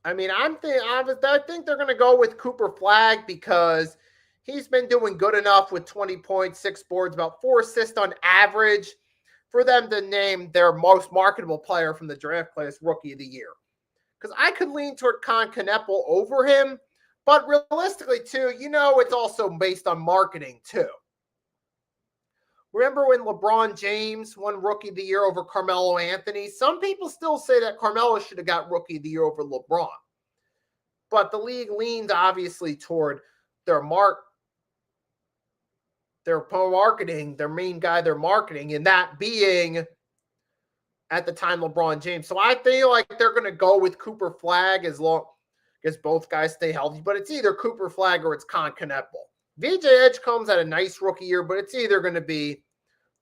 I mean, I think they're going to go with Cooper Flagg because he's been doing good enough with 20 points, 6 boards, about 4 assists on average for them to name their most marketable player from the draft class Rookie of the Year. because I could lean toward Con Kneppel over him. But realistically, too, it's also based on marketing, too. Remember when LeBron James won Rookie of the Year over Carmelo Anthony? Some people still say that Carmelo should have got Rookie of the Year over LeBron. But the league leaned, obviously, toward their marketing, their main guy they're marketing, and that being, at the time, LeBron James. So I feel like they're going to go with Cooper Flagg as long as both guys stay healthy. But it's either Cooper Flagg or it's Con Kneppel. VJ Edgecombe's had a nice rookie year, but it's either going to be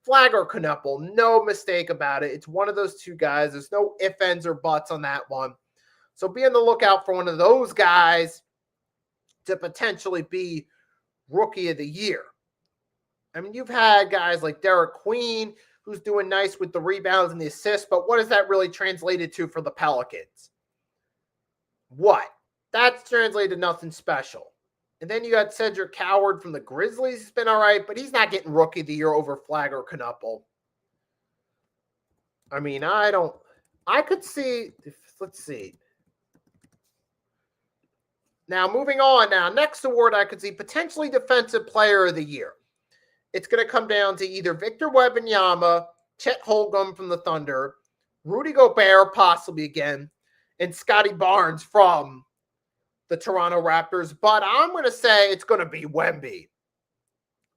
Flagg or Kneppel. No mistake about it. It's one of those two guys. There's no ifs, ands, or buts on that one. So be on the lookout for one of those guys to potentially be Rookie of the Year. I mean, you've had guys like Derek Queen, who's doing nice with the rebounds and the assists, but what has that really translated to for the Pelicans? What? That's translated to nothing special. And then you got Cedric Coward from the Grizzlies. He's been all right, but he's not getting Rookie of the Year over Flagg or Kneppel. I mean, I could see, let's see. Now, moving on now. Next award I could see, potentially Defensive Player of the Year. It's going to come down to either Victor Wembanyama, Chet Holmgren from the Thunder, Rudy Gobert possibly again, and Scotty Barnes from the Toronto Raptors. But I'm going to say it's going to be Wemby,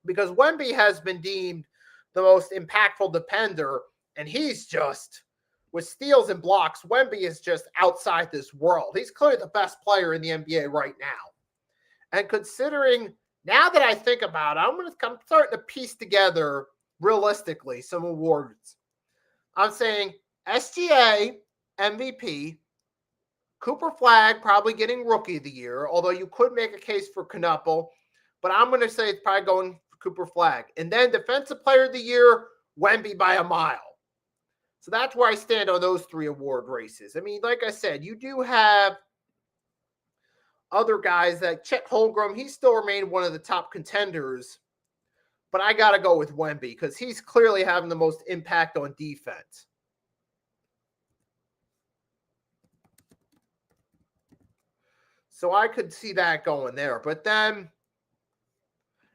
because Wemby has been deemed the most impactful defender, and he's just, with steals and blocks, Wemby is just outside this world. He's clearly the best player in the NBA right now. And considering, now that I think about it, I'm starting to piece together, realistically, some awards. I'm saying SGA, MVP, Cooper Flagg probably getting Rookie of the Year, although you could make a case for Kneppel, but I'm going to say it's probably going for Cooper Flagg. And then Defensive Player of the Year, Wemby by a mile. So that's where I stand on those three award races. I mean, like I said, you do have other guys like Chet Holmgren. He still remained one of the top contenders, but I got to go with Wemby because he's clearly having the most impact on defense. So I could see that going there. But then,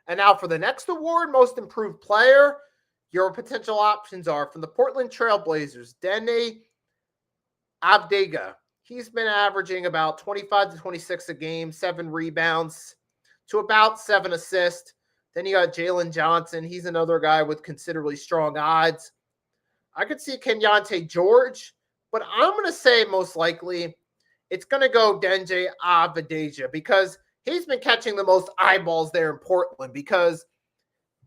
and now for the next award, Most Improved Player, your potential options are from the Portland Trailblazers, Deni Avdija. He's been averaging about 25 to 26 a game, 7 rebounds to about 7 assists. Then you got Jalen Johnson. He's another guy with considerably strong odds. I could see Kenyante George, but I'm going to say most likely it's going to go Deni Avdija because he's been catching the most eyeballs there in Portland, because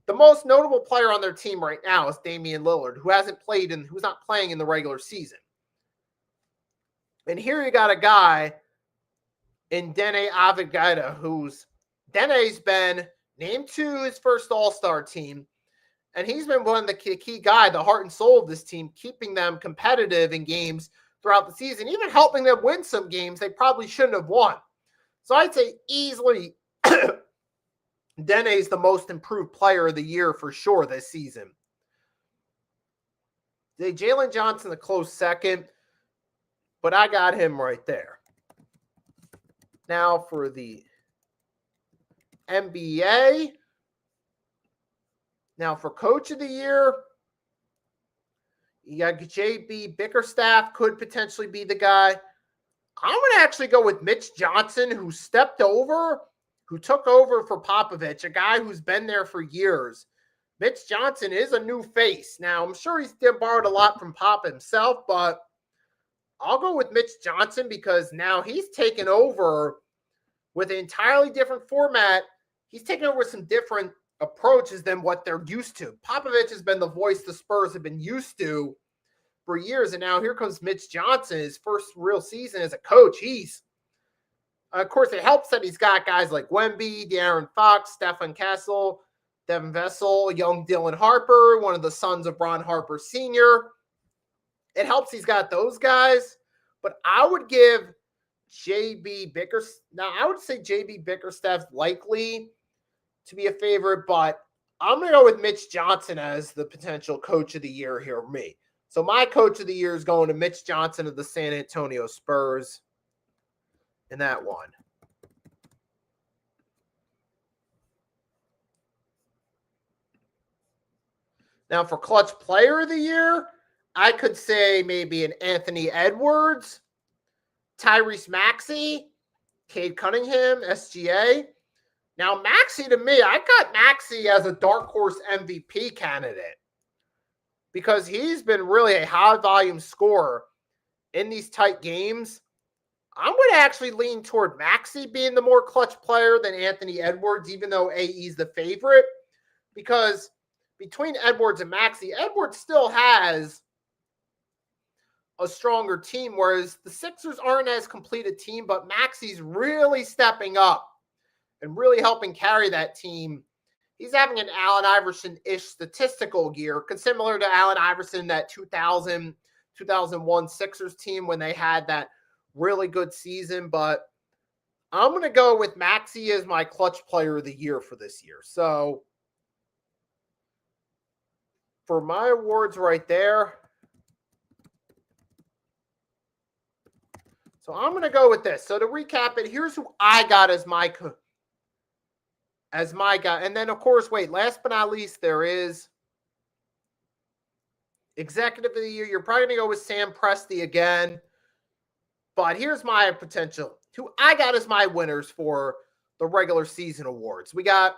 the most notable player on their team right now is Damian Lillard, who's not playing in the regular season. And here you got a guy in Deni Avdija Dene's been named to his first All-Star team, and he's been one of the key guy, the heart and soul of this team, keeping them competitive in games throughout the season, even helping them win some games they probably shouldn't have won. So I'd say easily Dene's the Most Improved Player of the Year for sure this season. Jalen Johnson a close second, but I got him right there. Now for the NBA. Now for Coach of the Year, you got JB Bickerstaff could potentially be the guy. I'm going to actually go with Mitch Johnson, who took over for Popovich, a guy who's been there for years. Mitch Johnson is a new face. Now, I'm sure he's borrowed a lot from Pop himself, but I'll go with Mitch Johnson because now he's taken over with an entirely different format. He's taken over some different approaches than what they're used to. Popovich has been the voice the Spurs have been used to for years, and now here comes Mitch Johnson, his first real season as a coach. Of course, it helps that he's got guys like Wemby, De'Aaron Fox, Stephen Castle, Devin Vassell, young Dylan Harper, one of the sons of Ron Harper Sr. It helps he's got those guys, but I would give JB Bickerstaff. Now, I would say JB Bickerstaff's likely to be a favorite, but I'm going to go with Mitch Johnson as the potential Coach of the Year here for me. So my Coach of the Year is going to Mitch Johnson of the San Antonio Spurs. in that one. Now, for clutch player of the year, I could say maybe an Anthony Edwards, Tyrese Maxey, Cade Cunningham, SGA. Now, Maxey, to me, I got Maxey as a dark horse MVP candidate because he's been really a high-volume scorer in these tight games. I'm going to actually lean toward Maxey being the more clutch player than Anthony Edwards, even though AE's the favorite, because between Edwards and Maxey, Edwards still has a stronger team, whereas the Sixers aren't as complete a team, but Maxey's really stepping up and really helping carry that team. He's having an Allen Iverson-ish statistical year, similar to Allen Iverson, that 2000, 2001 Sixers team when they had that really good season. But I'm going to go with Maxey as my clutch player of the year for this year. So for my awards right there, so I'm going to go with this. So to recap it, here's who I got as my guy. And then, of course, last but not least, there is executive of the year. You're probably going to go with Sam Presti again. But here's my potential. Who I got as my winners for the regular season awards. We got,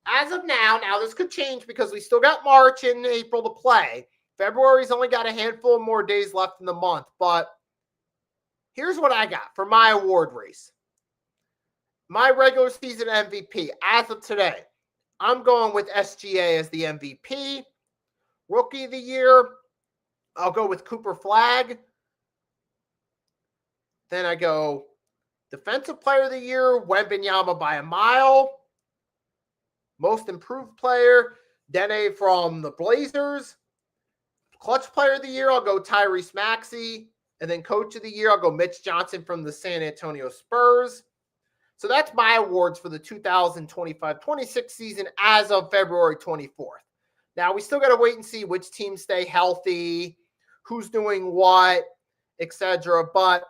as of now this could change because we still got March and April to play. February's only got a handful of more days left in the month. But here's what I got for my award race. My regular season MVP, as of today, I'm going with SGA as the MVP. Rookie of the year, I'll go with Cooper Flagg. Then I go defensive player of the year, Wembanyama by a mile. Most improved player, Dene from the Blazers. Clutch player of the year, I'll go Tyrese Maxey. And then coach of the year, I'll go Mitch Johnson from the San Antonio Spurs. So that's my awards for the 2025-26 season as of February 24th. Now, we still got to wait and see which teams stay healthy, who's doing what, etc. But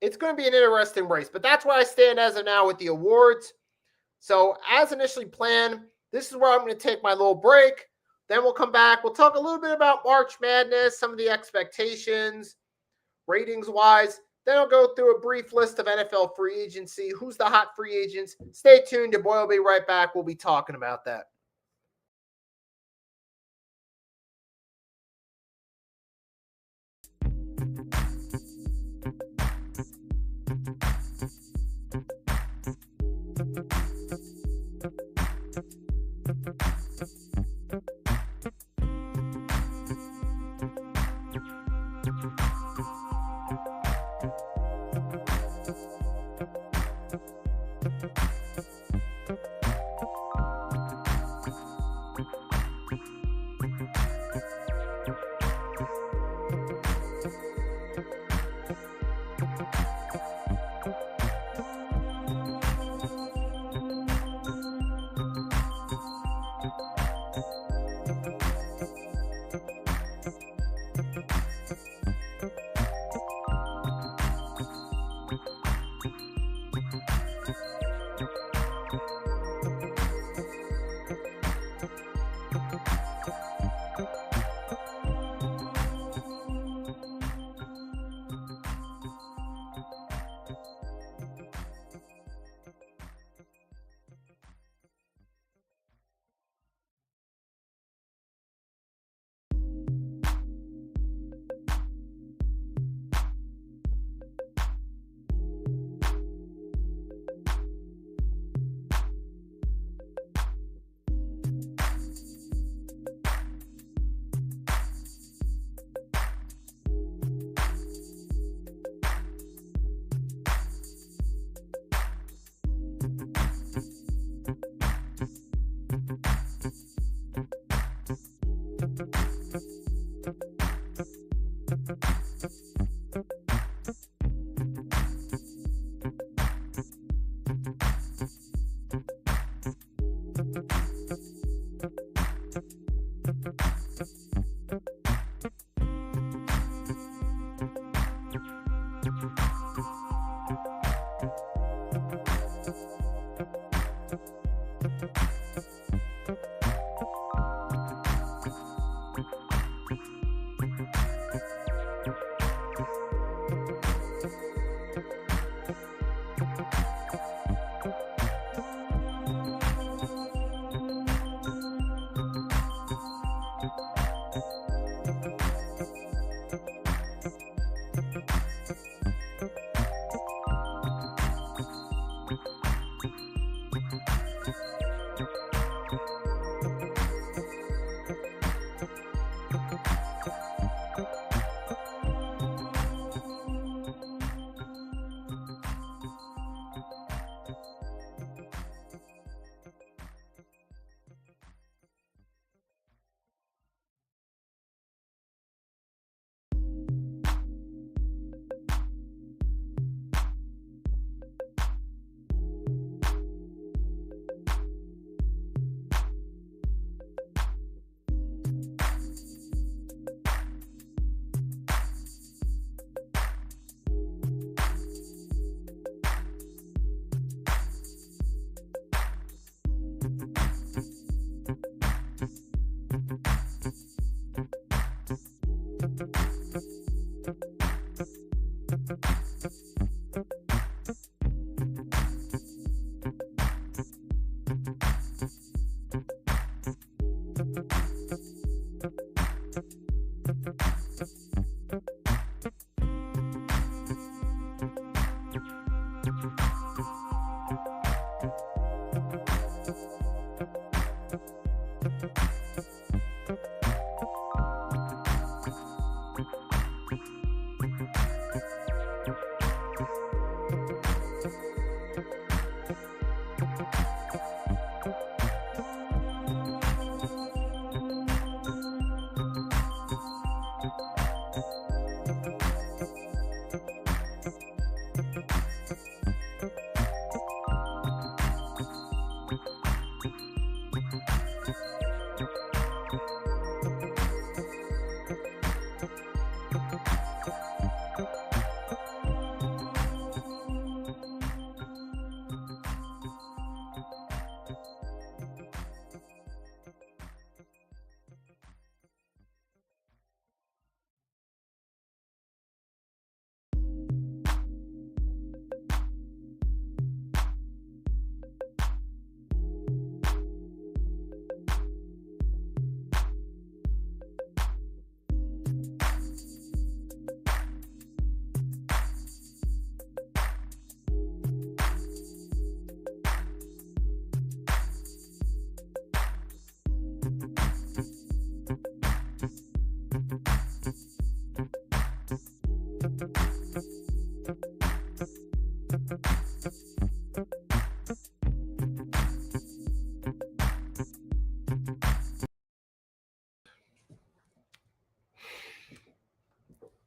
it's going to be an interesting race. But that's where I stand as of now with the awards. So as initially planned, this is where I'm going to take my little break. Then we'll come back. We'll talk a little bit about March Madness, some of the expectations, ratings-wise. Then I'll go through a brief list of NFL free agency, who's the hot free agents. Stay tuned. Your boy will be right back. We'll be talking about that.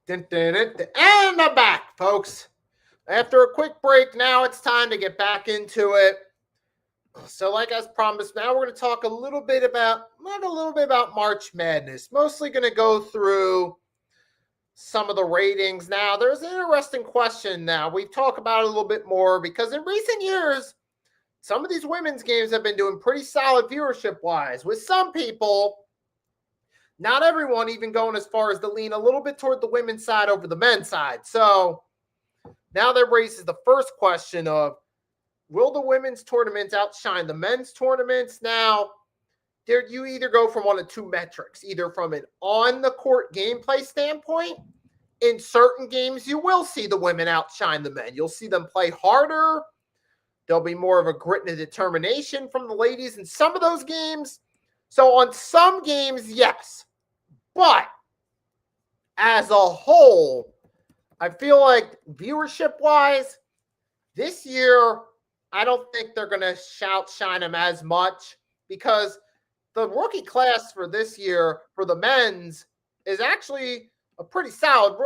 And I'm back, folks. After a quick break, now it's time to get back into it. So, like as promised, now we're going to talk a little bit about March Madness. Mostly going to go through some of the ratings. Now, there's an interesting question now. We've talked about it a little bit more because in recent years, some of these women's games have been doing pretty solid viewership-wise. With some people, not everyone even going as far as to lean a little bit toward the women's side over the men's side. So now that raises the first question of, will the women's tournaments outshine the men's tournaments? Now, there you either go from one of two metrics, either from an on-the-court gameplay standpoint. In certain games, you will see the women outshine the men. You'll see them play harder. There'll be more of a grit and a determination from the ladies in some of those games. So on some games, yes. But as a whole, I feel like viewership-wise, this year, I don't think they're going to outshine them as much because the rookie class for this year for the men's is actually a pretty solid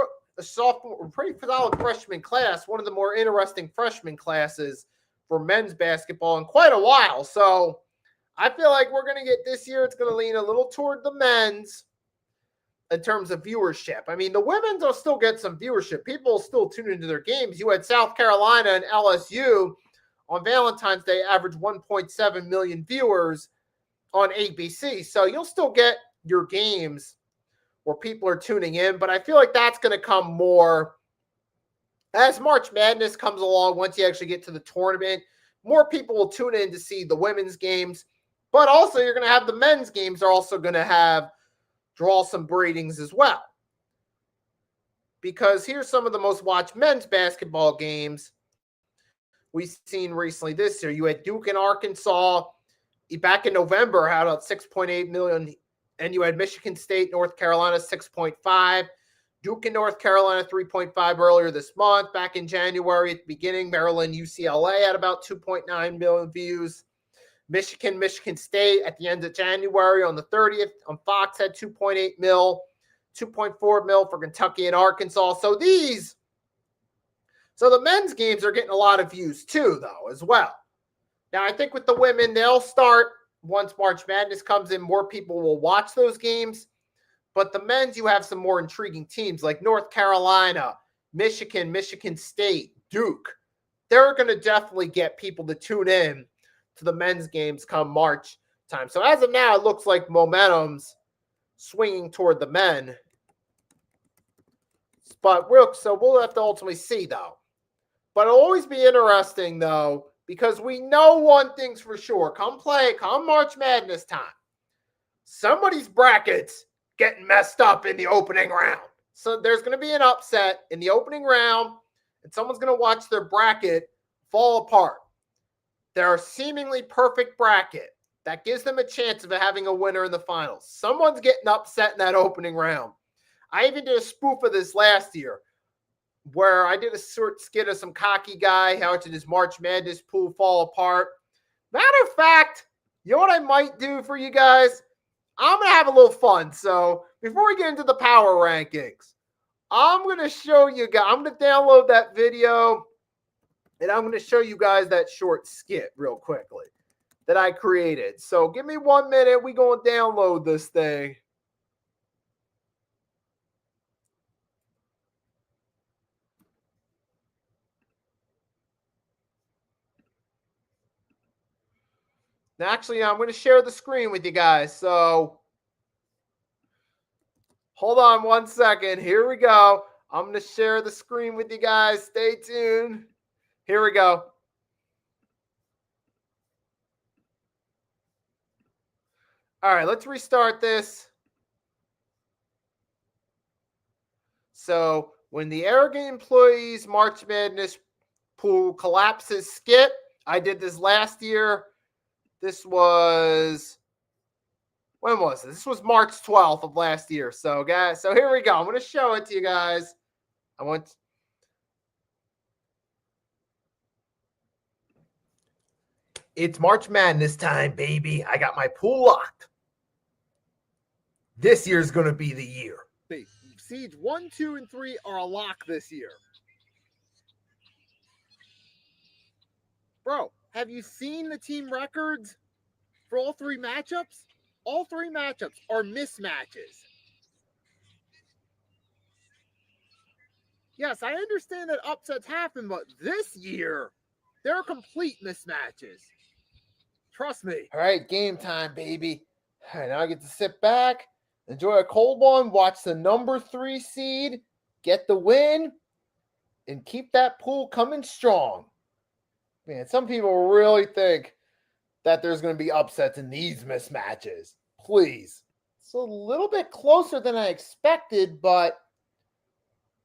freshman class, one of the more interesting freshman classes for men's basketball in quite a while. So I feel like we're going to get this year, it's going to lean a little toward the men's in terms of viewership. I mean, the women's will still get some viewership. People will still tune into their games. You had South Carolina and LSU on Valentine's Day average 1.7 million viewers on ABC. So you'll still get your games where people are tuning in, but I feel like that's going to come more as March Madness comes along. Once you actually get to the tournament, more people will tune in to see the women's games, but also you're going to have the men's games are also going to have draw some ratings as well. Because here's some of the most watched men's basketball games we've seen recently this year. You had Duke and Arkansas back in November, had about 6.8 million, and you had Michigan State, North Carolina, 6.5. Duke and North Carolina, 3.5 earlier this month. Back in January at the beginning, Maryland, UCLA had about 2.9 million views. Michigan State at the end of January on the 30th on Fox had 2.8 mil, 2.4 mil for Kentucky and Arkansas. So the men's games are getting a lot of views too, though, as well. Now, I think with the women, they'll start once March Madness comes in, more people will watch those games. But the men's, you have some more intriguing teams like North Carolina, Michigan, Michigan State, Duke. They're going to definitely get people to tune in to the men's games come March time. So as of now, it looks like momentum's swinging toward the men. But we'll have to ultimately see, though. But it'll always be interesting, though, because we know one thing's for sure. Come March Madness time, somebody's brackets getting messed up in the opening round. So there's going to be an upset in the opening round, and someone's going to watch their bracket fall apart. Their seemingly perfect bracket that gives them a chance of having a winner in the finals. Someone's getting upset in that opening round. I even did a spoof of this last year where I did a short skit of some cocky guy, how did his March Madness pool fall apart. Matter of fact, you know what I might do for you guys? I'm going to have a little fun. So before we get into the power rankings, I'm going to show you guys, I'm going to download that video and I'm going to show you guys that short skit real quickly that I created. So give me 1 minute. We're going to download this thing. Now, actually, I'm going to share the screen with you guys. So hold on 1 second. Here we go. I'm going to share the screen with you guys. Stay tuned. Here we go. All right, let's restart this. So when the arrogant employees March Madness pool collapses skit, I did this last year. This was, when was this? This was March 12th of last year. So guys, so here we go. I'm going to show it to you guys. It's March Madness time, baby. I got my pool locked. This year's going to be the year. Seeds 1, 2, and 3 are a lock this year. Bro, have you seen the team records for all 3 matchups? All 3 matchups are mismatches. Yes, I understand that upsets happen, but this year, they're complete mismatches. Trust me. All right, game time, baby. All right, now I get to sit back, enjoy a cold one, watch the number 3 seed, get the win, and keep that pool coming strong. Man, some people really think that there's going to be upsets in these mismatches. Please. It's a little bit closer than I expected, but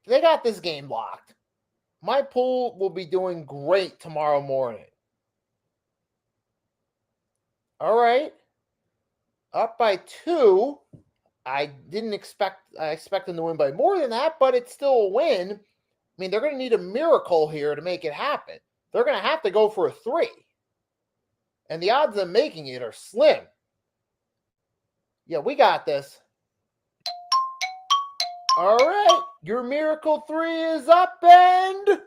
they got this game locked. My pool will be doing great tomorrow morning. All right. Up by 2. I expect them to win by more than that, but it's still a win. I mean, they're going to need a miracle here to make it happen. They're going to have to go for a 3. And the odds of making it are slim. Yeah, we got this. All right. Your miracle 3 is up, and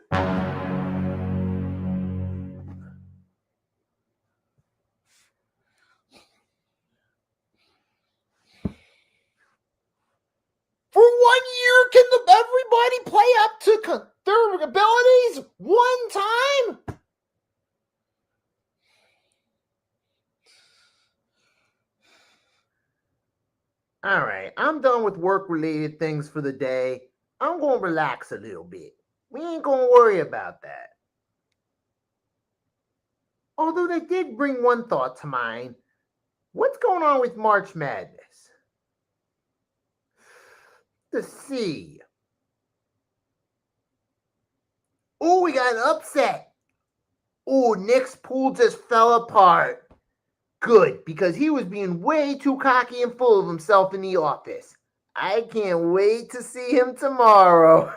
for 1 year, can everybody play up to their abilities 1 time? All right, I'm done with work-related things for the day. I'm going to relax a little bit. We ain't going to worry about that. Although they did bring one thought to mind. What's going on with March Madness? to see. Oh, we got an upset. Oh, Nick's pool just fell apart. Good, because he was being way too cocky and full of himself in the office. I can't wait to see him tomorrow.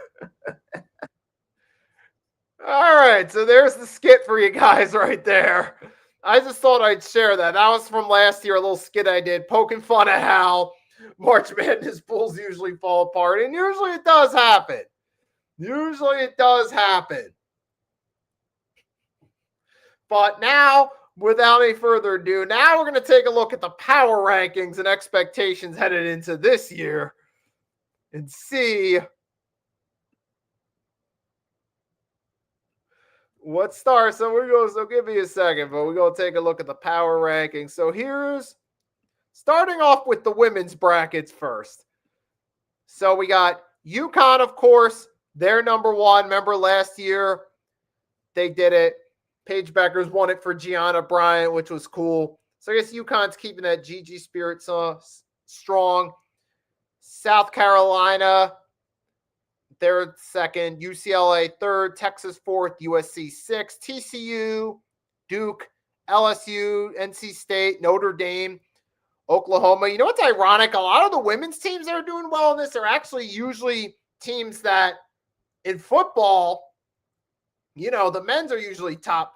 All right, so there's the skit for you guys right there. I just thought I'd share that. That was from last year, a little skit I did, poking fun at how March Madness pools usually fall apart, and usually it does happen. Usually it does happen. But now, without any further ado, now we're going to take a look at the power rankings and expectations headed into this year and see what stars. So give me a second, but we're going to take a look at the power rankings. So here's starting off with the women's brackets first. So we got UConn, of course. They're number one. Remember last year they did it. Paige Beckers won it for Gianna Bryant, which was cool. So I guess UConn's keeping that GG spirit strong. South Carolina, they're second. UCLA third. Texas fourth. USC sixth. TCU, Duke, LSU, NC State, Notre Dame, Oklahoma. You know what's ironic? A lot of the women's teams that are doing well in this are actually usually teams that in football, the men's are usually top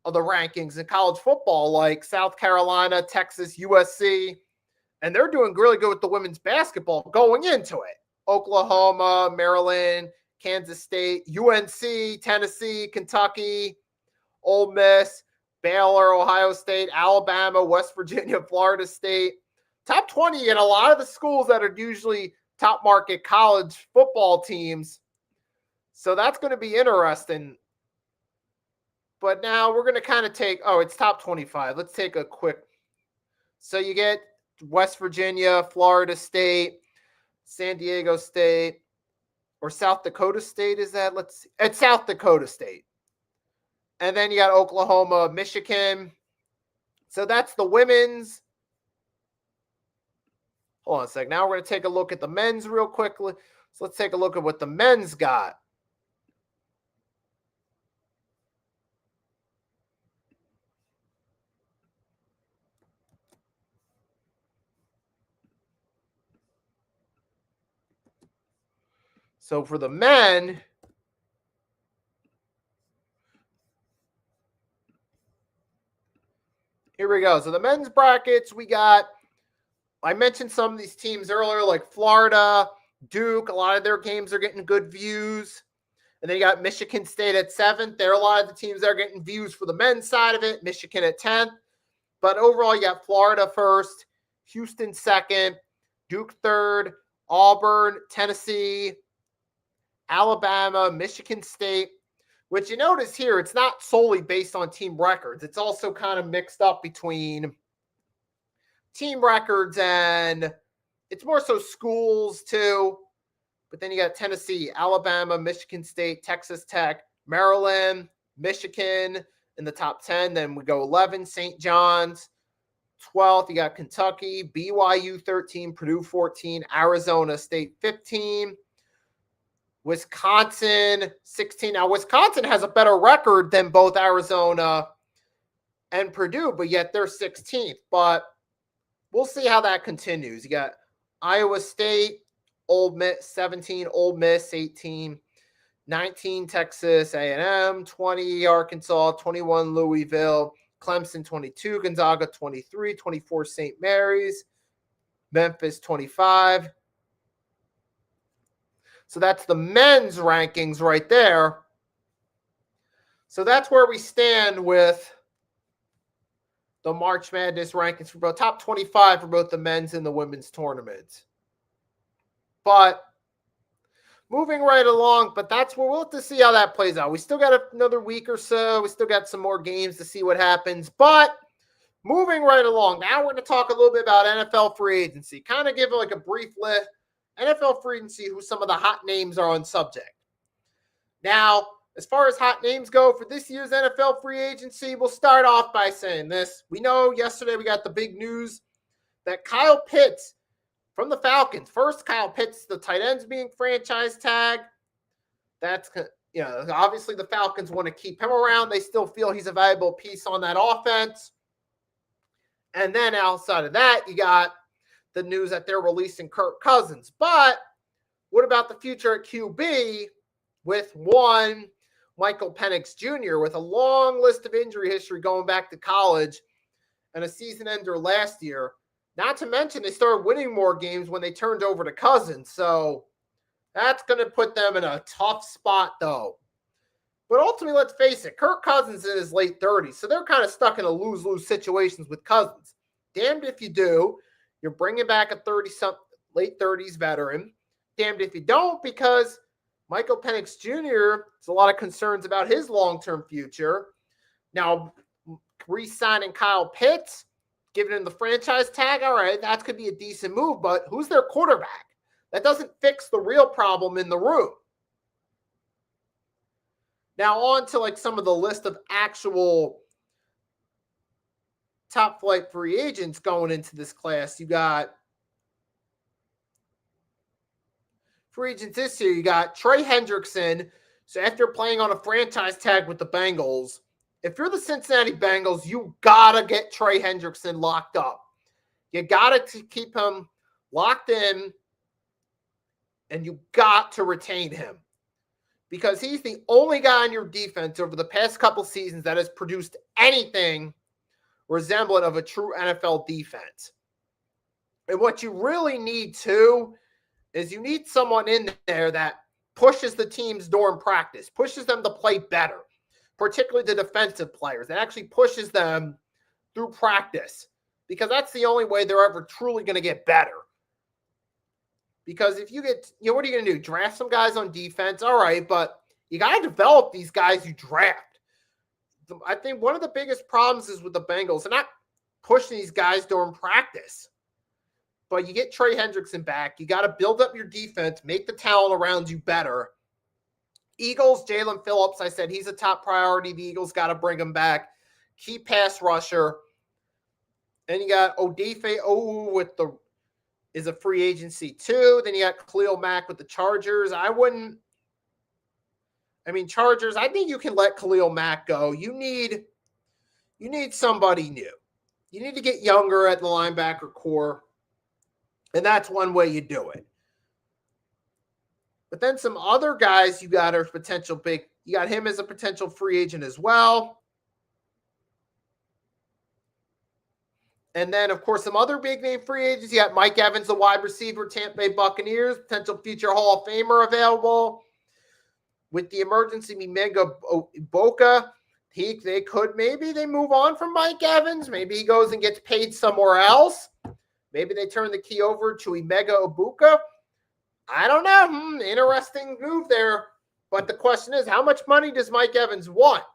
of the rankings in college football, like South Carolina, Texas, USC, and they're doing really good with the women's basketball going into it. Oklahoma, Maryland, Kansas State, UNC, Tennessee, Kentucky, Ole Miss, Baylor, Ohio State, Alabama, West Virginia, Florida State. Top 20 in a lot of the schools that are usually top market college football teams. So that's going to be interesting. But now we're going to kind of take, it's top 25. Let's take a quick. So you get West Virginia, Florida State, San Diego State, or South Dakota State, is that? Let's see. It's South Dakota State. And then you got Oklahoma, Michigan. So that's the women's. Hold on a sec. Now we're going to take a look at the men's real quickly. So let's take a look at what the men's got. So for the men, here we go. So the men's brackets, we got, I mentioned some of these teams earlier, like Florida, Duke. A lot of their games are getting good views. And then you got Michigan State at 7th. There are a lot of the teams that are getting views for the men's side of it. Michigan at 10th. But overall, you got Florida first, Houston second, Duke third, Auburn, Tennessee, Alabama, Michigan State, which you notice here, it's not solely based on team records. It's also kind of mixed up between team records and it's more so schools too. But then you got Tennessee, Alabama, Michigan State, Texas Tech, Maryland, Michigan in the top 10. Then we go 11, St. John's. 12th, you got Kentucky, BYU 13, Purdue 14, Arizona State 15. Wisconsin, 16. Now, Wisconsin has a better record than both Arizona and Purdue, but yet they're 16th. But we'll see how that continues. You got Iowa State, Ole Miss, 17, Ole Miss, 18, 19, Texas A&M, 20, Arkansas, 21, Louisville, Clemson, 22, Gonzaga, 23, 24, St. Mary's, Memphis, 25. So that's the men's rankings right there. So that's where we stand with the March Madness rankings for both top 25 for both the men's and the women's tournaments. But moving right along, but that's where we'll have to see how that plays out. We still got another week or so. We still got some more games to see what happens. But moving right along, now we're going to talk a little bit about NFL free agency. Kind of give like a brief list. NFL free agency, who some of the hot names are on subject. Now, as far as hot names go for this year's NFL free agency, we'll start off by saying this. We know yesterday we got the big news that Kyle Pitts from the Falcons. First, Kyle Pitts, the tight ends being franchise tag. That's, obviously the Falcons want to keep him around. They still feel he's a valuable piece on that offense. And then outside of that, you got the news that they're releasing Kirk Cousins. But what about the future at QB with one Michael Penix Jr. with a long list of injury history going back to college and a season ender last year? Not to mention they started winning more games when they turned over to Cousins. So that's going to put them in a tough spot, though. But ultimately, let's face it, Kirk Cousins in his late 30s, so they're kind of stuck in a lose-lose situations with Cousins. Damned if you do, you're bringing back a 30-something, late 30s veteran. Damned if you don't, because Michael Penix Jr. has a lot of concerns about his long-term future. Now, re-signing Kyle Pitts, giving him the franchise tag, all right, that could be a decent move, but who's their quarterback? That doesn't fix the real problem in the room. Now on to some of the list of actual top flight free agents going into this class. You got free agents this year. You got Trey Hendrickson. So after playing on a franchise tag with the Bengals, if you're the Cincinnati Bengals, you got to get Trey Hendrickson locked up. You got to keep him locked in, and you got to retain him because he's the only guy on your defense over the past couple seasons that has produced anything resemblant of a true NFL defense. And what you really need, too, is you need someone in there that pushes the team's door in practice, pushes them to play better, particularly the defensive players, that actually pushes them through practice, because that's the only way they're ever truly going to get better. Because if you get, what are you going to do? Draft some guys on defense? All right, but you got to develop these guys you draft. I think one of the biggest problems is with the Bengals. They're not pushing these guys during practice. But you get Trey Hendrickson back. You got to build up your defense, make the talent around you better. Eagles, Jalen Phillips, I said he's a top priority. The Eagles got to bring him back. Key pass rusher. And you got Odafe Owu is a free agency too. Then you got Khalil Mack with the Chargers. Chargers, I think you can let Khalil Mack go. You need somebody new. You need to get younger at the linebacker core. And that's one way you do it. But then some other guys you got are potential big. You got him as a potential free agent as well. And then, of course, some other big-name free agents. You got Mike Evans, the wide receiver, Tampa Bay Buccaneers, potential future Hall of Famer available. With the emergency, Emeka Egbuka, they move on from Mike Evans. Maybe he goes and gets paid somewhere else. Maybe they turn the key over to Emeka Egbuka. I don't know. Interesting move there. But the question is, how much money does Mike Evans want?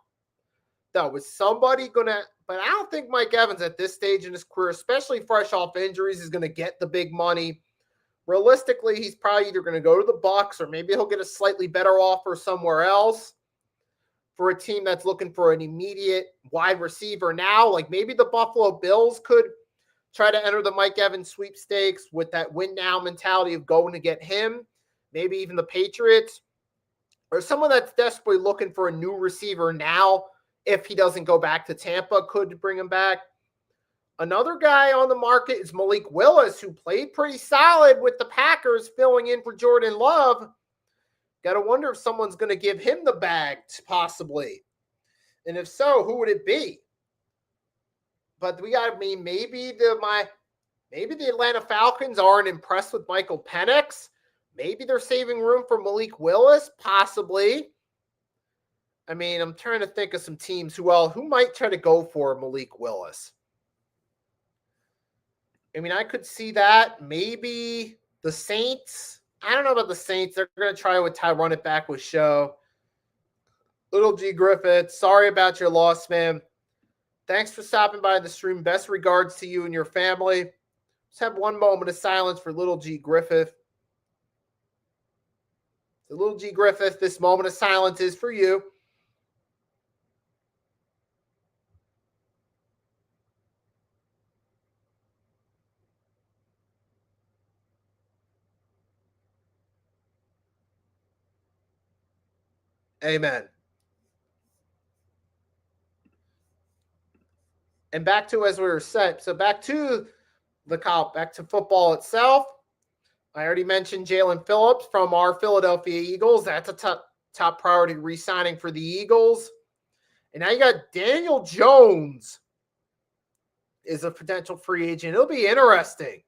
Though, is somebody going to... But I don't think Mike Evans at this stage in his career, especially fresh off injuries, is going to get the big money. Realistically, he's probably either going to go to the Bucs or maybe he'll get a slightly better offer somewhere else for a team that's looking for an immediate wide receiver now. Like maybe the Buffalo Bills could try to enter the Mike Evans sweepstakes with that win now mentality of going to get him. Maybe even the Patriots or someone that's desperately looking for a new receiver now. If he doesn't go back to Tampa, could bring him back. Another guy on the market is Malik Willis, who played pretty solid with the Packers, filling in for Jordan Love. Got to wonder if someone's going to give him the bag, possibly. And if so, who would it be? But maybe the Atlanta Falcons aren't impressed with Michael Penix. Maybe they're saving room for Malik Willis, possibly. I'm trying to think of some teams who might try to go for Malik Willis. I could see that. Maybe the Saints. I don't know about the Saints. They're going to try to run it back with Show. Little G Griffith, sorry about your loss, man. Thanks for stopping by the stream. Best regards to you and your family. Let's have one moment of silence for Little G Griffith. The Little G Griffith, this moment of silence is for you. Amen. And back to as we were set. So back to football itself. I already mentioned Jalen Phillips from our Philadelphia Eagles. That's a top priority re-signing for the Eagles. And now you got Daniel Jones is a potential free agent. It'll be interesting.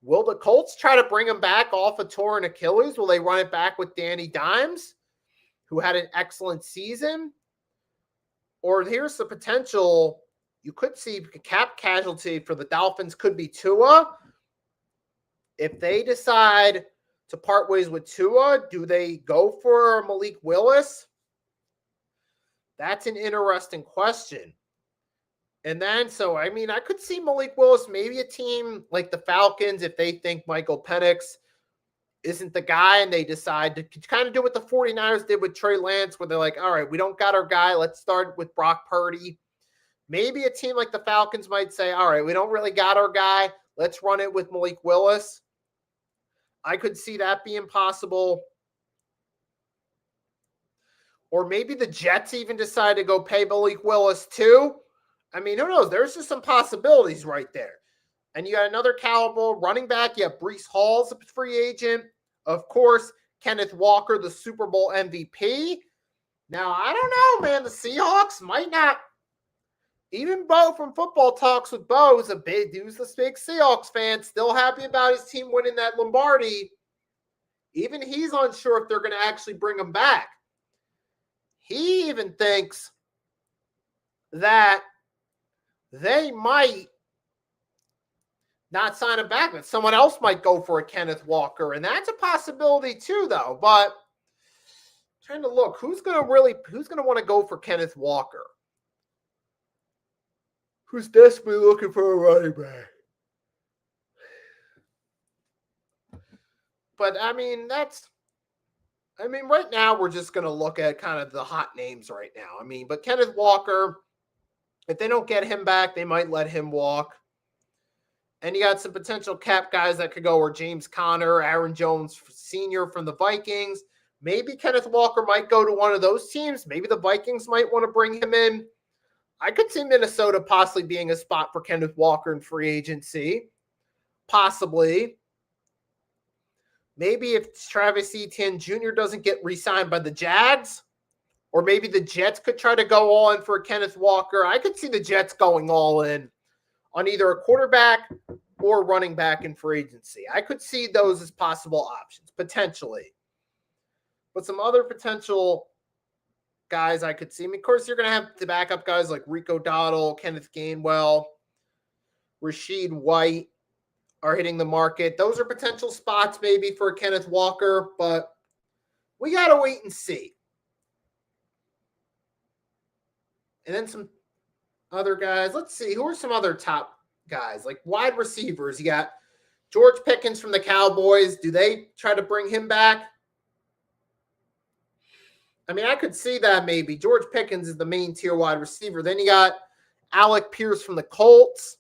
Will the Colts try to bring him back off a torn Achilles? Will they run it back with Danny Dimes, who had an excellent season? Or here's the potential. You could see cap casualty for the Dolphins could be Tua. If they decide to part ways with Tua, do they go for Malik Willis? That's an interesting question. And then, I could see Malik Willis, maybe a team like the Falcons, if they think Michael Penix isn't the guy and they decide to kind of do what the 49ers did with Trey Lance, where they're like, all right, we don't got our guy. Let's start with Brock Purdy. Maybe a team like the Falcons might say, all right, we don't really got our guy. Let's run it with Malik Willis. I could see that being possible. Or maybe the Jets even decide to go pay Malik Willis too. I mean, who knows? There's just some possibilities right there. And you got another caliber running back. You have Breece Hall's a free agent. Of course, Kenneth Walker, the Super Bowl MVP. Now, I don't know, man. The Seahawks might not. Even Bo from Football Talks with Bo is a big Seahawks fan, still happy about his team winning that Lombardi. Even he's unsure if they're going to actually bring him back. He even thinks that they might not sign him back, that someone else might go for a Kenneth Walker. And that's a possibility too, though. But I'm trying to look, who's going to want to go for Kenneth Walker? Who's desperately looking for a running back? But, right now we're just going to look at kind of the hot names right now. But Kenneth Walker, if they don't get him back, they might let him walk. And you got some potential cap guys that could go, or James Conner, Aaron Jones Sr. from the Vikings. Maybe Kenneth Walker might go to one of those teams. Maybe the Vikings might want to bring him in. I could see Minnesota possibly being a spot for Kenneth Walker in free agency. Possibly. Maybe if Travis Etienne Jr. doesn't get re-signed by the Jags, or maybe the Jets could try to go all in for Kenneth Walker. I could see the Jets going all in on either a quarterback or running back in free agency. I could see those as possible options, potentially. But some other potential guys I could see. Of course, you're going to have the backup guys like Rico Dowdle, Kenneth Gainwell, Rashid White are hitting the market. Those are potential spots maybe for Kenneth Walker, but we got to wait and see. And then some other guys. Let's see. Who are some other top guys? Like wide receivers. You got George Pickens from the Cowboys. Do they try to bring him back? I could see that maybe. George Pickens is the main tier wide receiver. Then you got Alec Pierce from the Colts.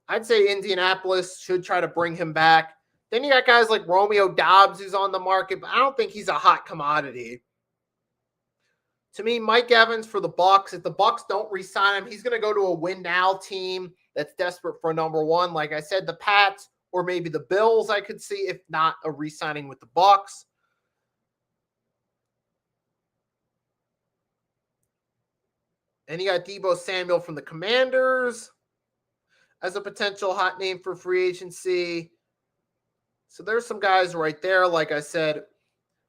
I'd say Indianapolis should try to bring him back. Then you got guys like Romeo Doubs who's on the market, but I don't think he's a hot commodity. To me, Mike Evans for the Bucs. If the Bucs don't re-sign him, he's going to go to a win-now team that's desperate for number one. Like I said, the Pats or maybe the Bills I could see, if not a re-signing with the Bucs. And you got Deebo Samuel from the Commanders as a potential hot name for free agency. So there's some guys right there. Like I said,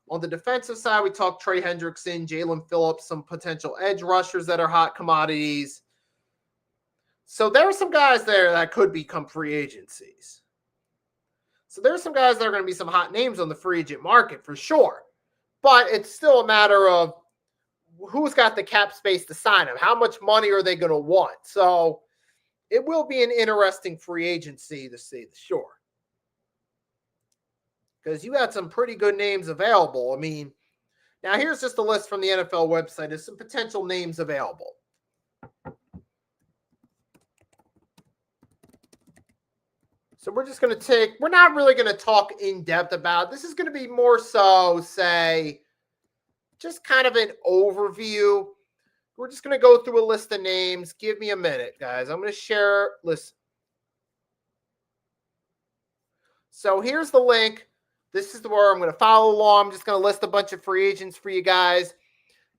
on the defensive side, we talked Trey Hendrickson, Jalen Phillips, some potential edge rushers that are hot commodities. So there are some guys there that could become free agencies. So there's some guys that are going to be some hot names on the free agent market for sure. But it's still a matter of who's got the cap space to sign them. How much money are they going to want? So it will be an interesting free agency to say the sure. Because you had some pretty good names available. Now here's just a list from the NFL website. There's some potential names available. So we're just going to we're not really going to talk in depth about, this is going to be more so, say, just kind of an overview. We're just going to go through a list of names. Give me a minute, guys. I'm going to share. Listen. So here's the link. This is where I'm going to follow along. I'm just going to list a bunch of free agents for you guys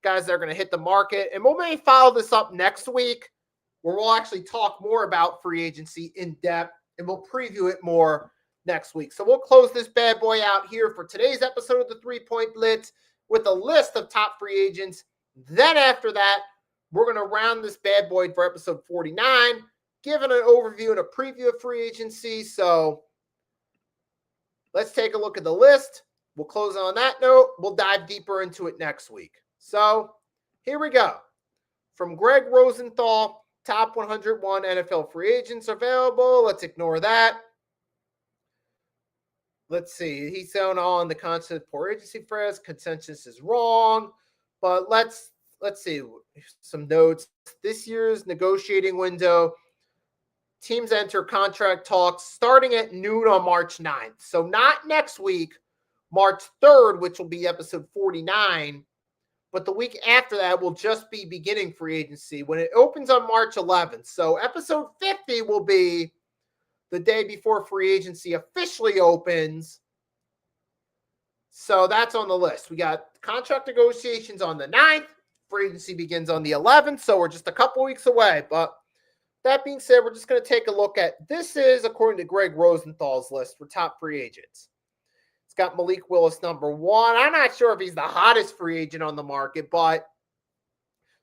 that are going to hit the market. And we'll maybe follow this up next week where we'll actually talk more about free agency in depth, and we'll preview it more next week. So we'll close this bad boy out here for today's episode of the 3-Point Blitz with a list of top free agents. Then after that, we're going to round this bad boy for episode 49, giving an overview and a preview of free agency. So let's take a look at the list. We'll close on that note. We'll dive deeper into it next week. So here we go. From Greg Rosenthal, top 101 NFL free agents available. Let's ignore that. Let's see. He's on the concept for agency press. Consensus is wrong. But let's see. Some notes. This year's negotiating window. Teams enter contract talks starting at noon on March 9th. So not next week, March 3rd, which will be episode 49. But the week after that will just be beginning free agency when it opens on March 11th. So episode 50 will be the day before free agency officially opens. So that's on the list. We got contract negotiations on the 9th. Free agency begins on the 11th. So we're just a couple weeks away. But that being said, we're just going to take a look at, this is according to Greg Rosenthal's list for top free agents. It's got Malik Willis number 1. I'm not sure if he's the hottest free agent on the market, but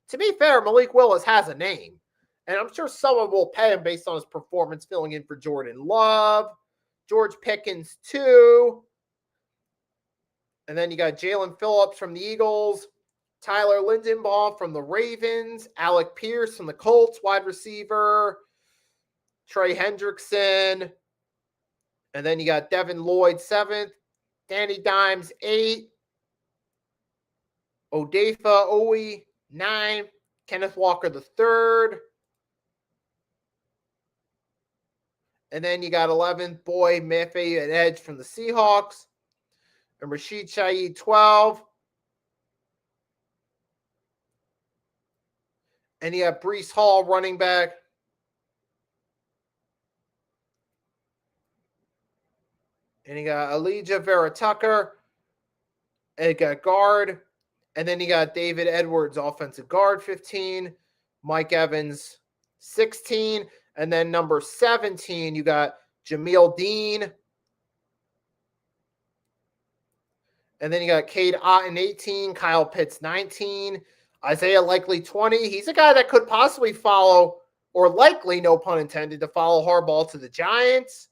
to be fair, Malik Willis has a name. And I'm sure someone will pay him based on his performance filling in for Jordan Love. George Pickens 2. And then you got Jalen Phillips from the Eagles. Tyler Lindenbaum from the Ravens. Alec Pierce from the Colts, wide receiver. Trey Hendrickson. And then you got Devin Lloyd 7th. Danny Dimes 8. Odafe Oweh 9. Kenneth Walker the 3rd. And then you got 11th Boy Mafe at edge from the Seahawks. And Rashid Shaheed 12. And you have Breece Hall running back. And you got Elijah Vera Tucker. And you got guard. And then you got David Edwards, offensive guard, 15. Mike Evans, 16. And then number 17, you got Jameel Dean. And then you got Cade Otton, 18. Kyle Pitts, 19. Isaiah Likely, 20. He's a guy that could possibly follow, or likely, no pun intended, to follow Harbaugh to the Giants.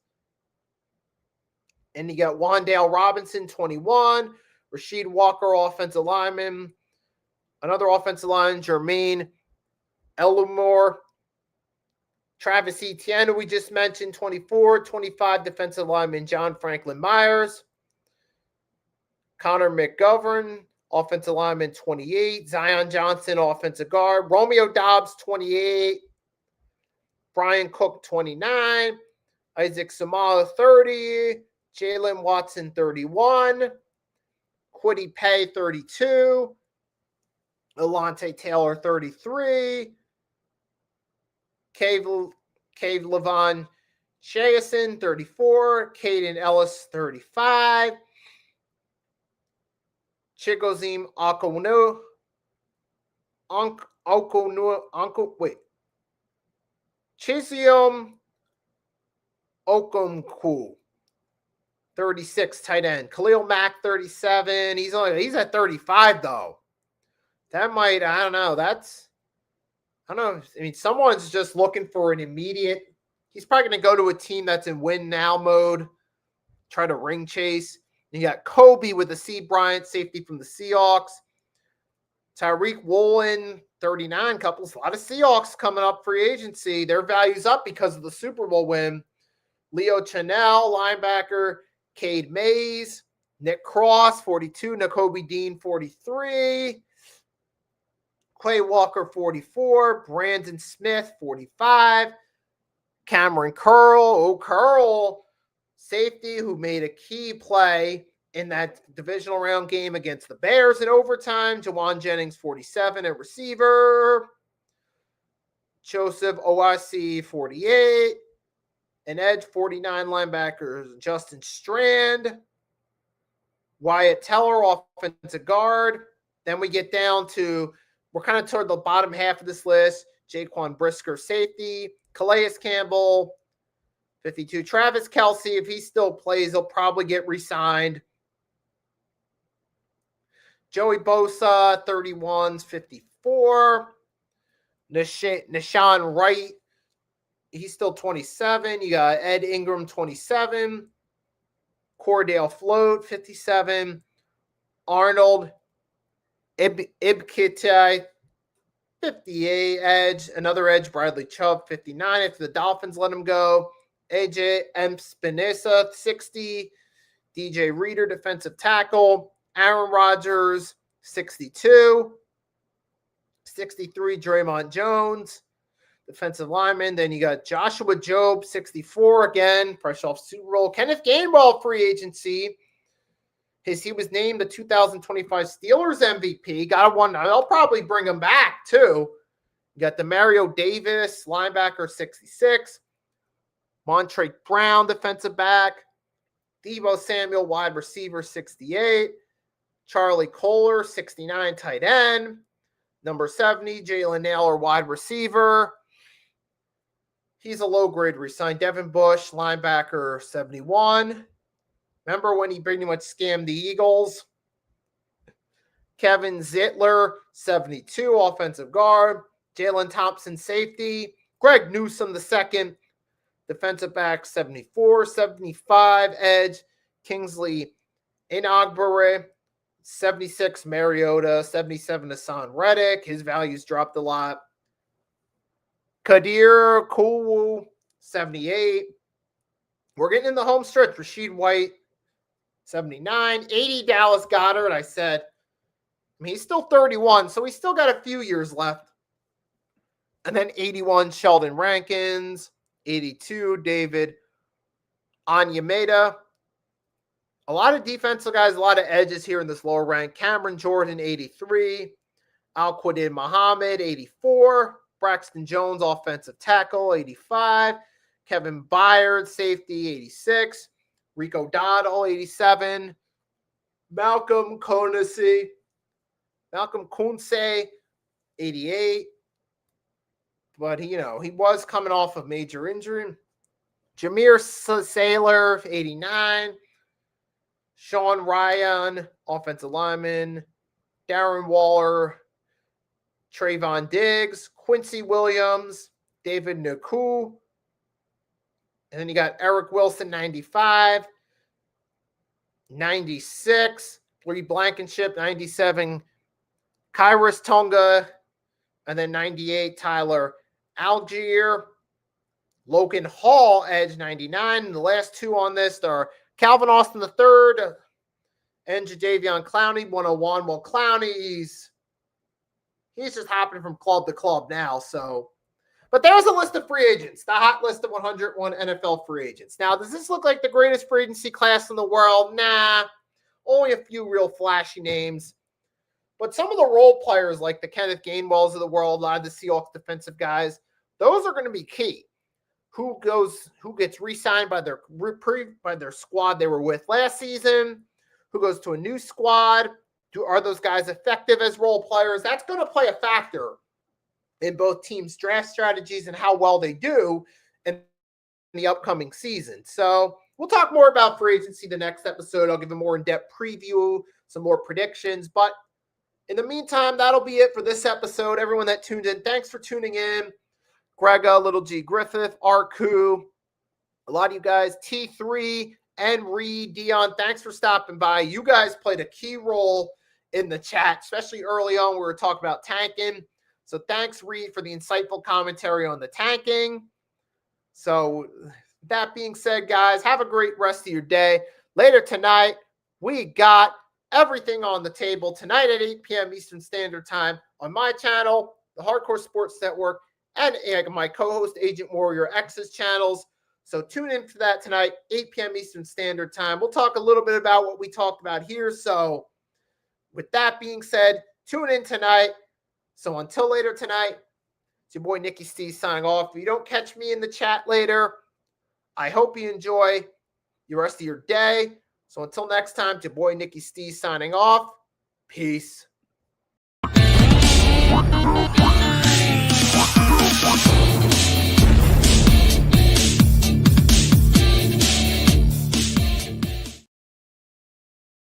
And you got Wan'Dale Robinson, 21. Rasheed Walker, offensive lineman. Another offensive lineman, Jermaine Elumore. Travis Etienne, who we just mentioned, 24. 25, defensive lineman John Franklin Myers. Connor McGovern, offensive lineman, 28. Zion Johnson, offensive guard. Romeo Dobbs, 28. Brian Cook, 29. Isaac Samala, 30. Jalen Watson, 31. Kwity Paye, 32. Alontae Taylor, 33. Cave Levon Shayason, 34. Caden Ellis, 35. Chigoziem Okonkwo. Chizium Okonkwo, 36, tight end. Khalil Mack, 37. He's at 35 though. That might, I don't know. I don't know. I mean, someone's just looking for an immediate. He's probably going to go to a team that's in win now mode, try to ring chase. You got Kobe with the C. Bryant, safety from the Seahawks. Tyreek Woolen, 39. A lot of Seahawks coming up free agency. Their value's up because of the Super Bowl win. Leo Chanel, linebacker. Cade Mays. Nick Cross, 42. Nakobe Dean, 43. Clay Walker, 44. Brandon Smith, 45. Cameron Curl. Curl, safety who made a key play in that divisional round game against the Bears in overtime. Jawan Jennings, 47 at receiver. Joseph Owasi, 48. An edge, 49 linebackers. Justin Strand. Wyatt Teller, offensive guard. Then we get down to, we're kind of toward the bottom half of this list. Jaquan Brisker, safety. Calais Campbell, 52. Travis Kelce, if he still plays, he'll probably get re-signed. Joey Bosa, 31's 54. Nashawn Wright, he's still 27. You got Ed Ingram, 27. Cordell Float, 57. Arnold Ibkitai, 58. Edge. Another edge, Bradley Chubb, 59. If the Dolphins let him go. AJ Spinoza, 60. DJ Reader, defensive tackle. Aaron Rodgers, 62. 63, Draymond Jones, defensive lineman. Then you got Joshua Jobe, 64 again, fresh off Super Bowl. Kenneth Gainwell, free agency. He was named the 2025 Steelers MVP. Got one. They'll probably bring him back too. You got Demario Davis, linebacker, 66. Montre Brown, defensive back. Deebo Samuel, wide receiver, 68. Charlie Kohler, 69, tight end. Number 70, Jalen Naylor, wide receiver. He's a low-grade resign. Devin Bush, linebacker, 71. Remember when he pretty much scammed the Eagles? Kevin Zittler, 72, offensive guard. Jalen Thompson, safety. Greg Newsome, the second, defensive back, 74. 75, edge. Kingsley Inagbare, 76, Mariota. 77, Hassan Reddick. His values dropped a lot. Kadir Kulu, 78. We're getting in the home stretch. Rashid White, 79. 80, Dallas Goedert. I said, he's still 31, so he's still got a few years left. And then 81, Sheldon Rankins. 82, David Onyemata. A lot of defensive guys, a lot of edges here in this lower rank. Cameron Jordan, 83. Al-Quadin Muhammad, 84. Braxton Jones, offensive tackle, 85. Kevin Byard, safety, 86. Rico Dowdle, 87. Malcolm Kunse, 88. But, he was coming off of major injury. Jameer Saylor, 89. Sean Ryan, offensive lineman. Darren Waller, Trayvon Diggs, Quincy Williams, David Njoku. And then you got Eric Wilson, 95. 96, Lee Blankenship, 97. Kyrus Tonga. And then 98, Tyler Algier. Logan Hall, edge, 99. And the last two on this are Calvin Austin III and Jadeveon Clowney, 101. Well, Clowney, he's just hopping from club to club now. So, but there's a list of free agents, the hot list of 101 NFL free agents. Now, does this look like the greatest free agency class in the world? Nah, only a few real flashy names. But some of the role players like the Kenneth Gainwells of the world, a lot of the Seahawks defensive guys, those are going to be key. Who gets re-signed by their squad they were with last season? Who goes to a new squad? Are those guys effective as role players? That's going to play a factor in both teams' draft strategies and how well they do in the upcoming season. So we'll talk more about free agency the next episode. I'll give a more in-depth preview, some more predictions. But in the meantime, that'll be it for this episode. Everyone that tuned in, thanks for tuning in. Grega, Little G Griffith, Arku, a lot of you guys, T3, and Reed, Dion, thanks for stopping by. You guys played a key role in the chat, especially early on. We were talking about tanking. So thanks, Reed, for the insightful commentary on the tanking. So that being said, guys, have a great rest of your day. Later tonight, we got everything on the table tonight at 8 p.m. Eastern Standard Time on my channel, the Hardcore Sports Network, and my co-host Agent Warrior X's channels. So tune in for that tonight, 8 p.m. Eastern Standard Time. We'll talk a little bit about what we talked about here. So with that being said, tune in tonight. So until later tonight, it's your boy Nicky Steve signing off. If you don't catch me in the chat later, I hope you enjoy the rest of your day. So until next time, it's your boy Nicky Steve signing off. Peace.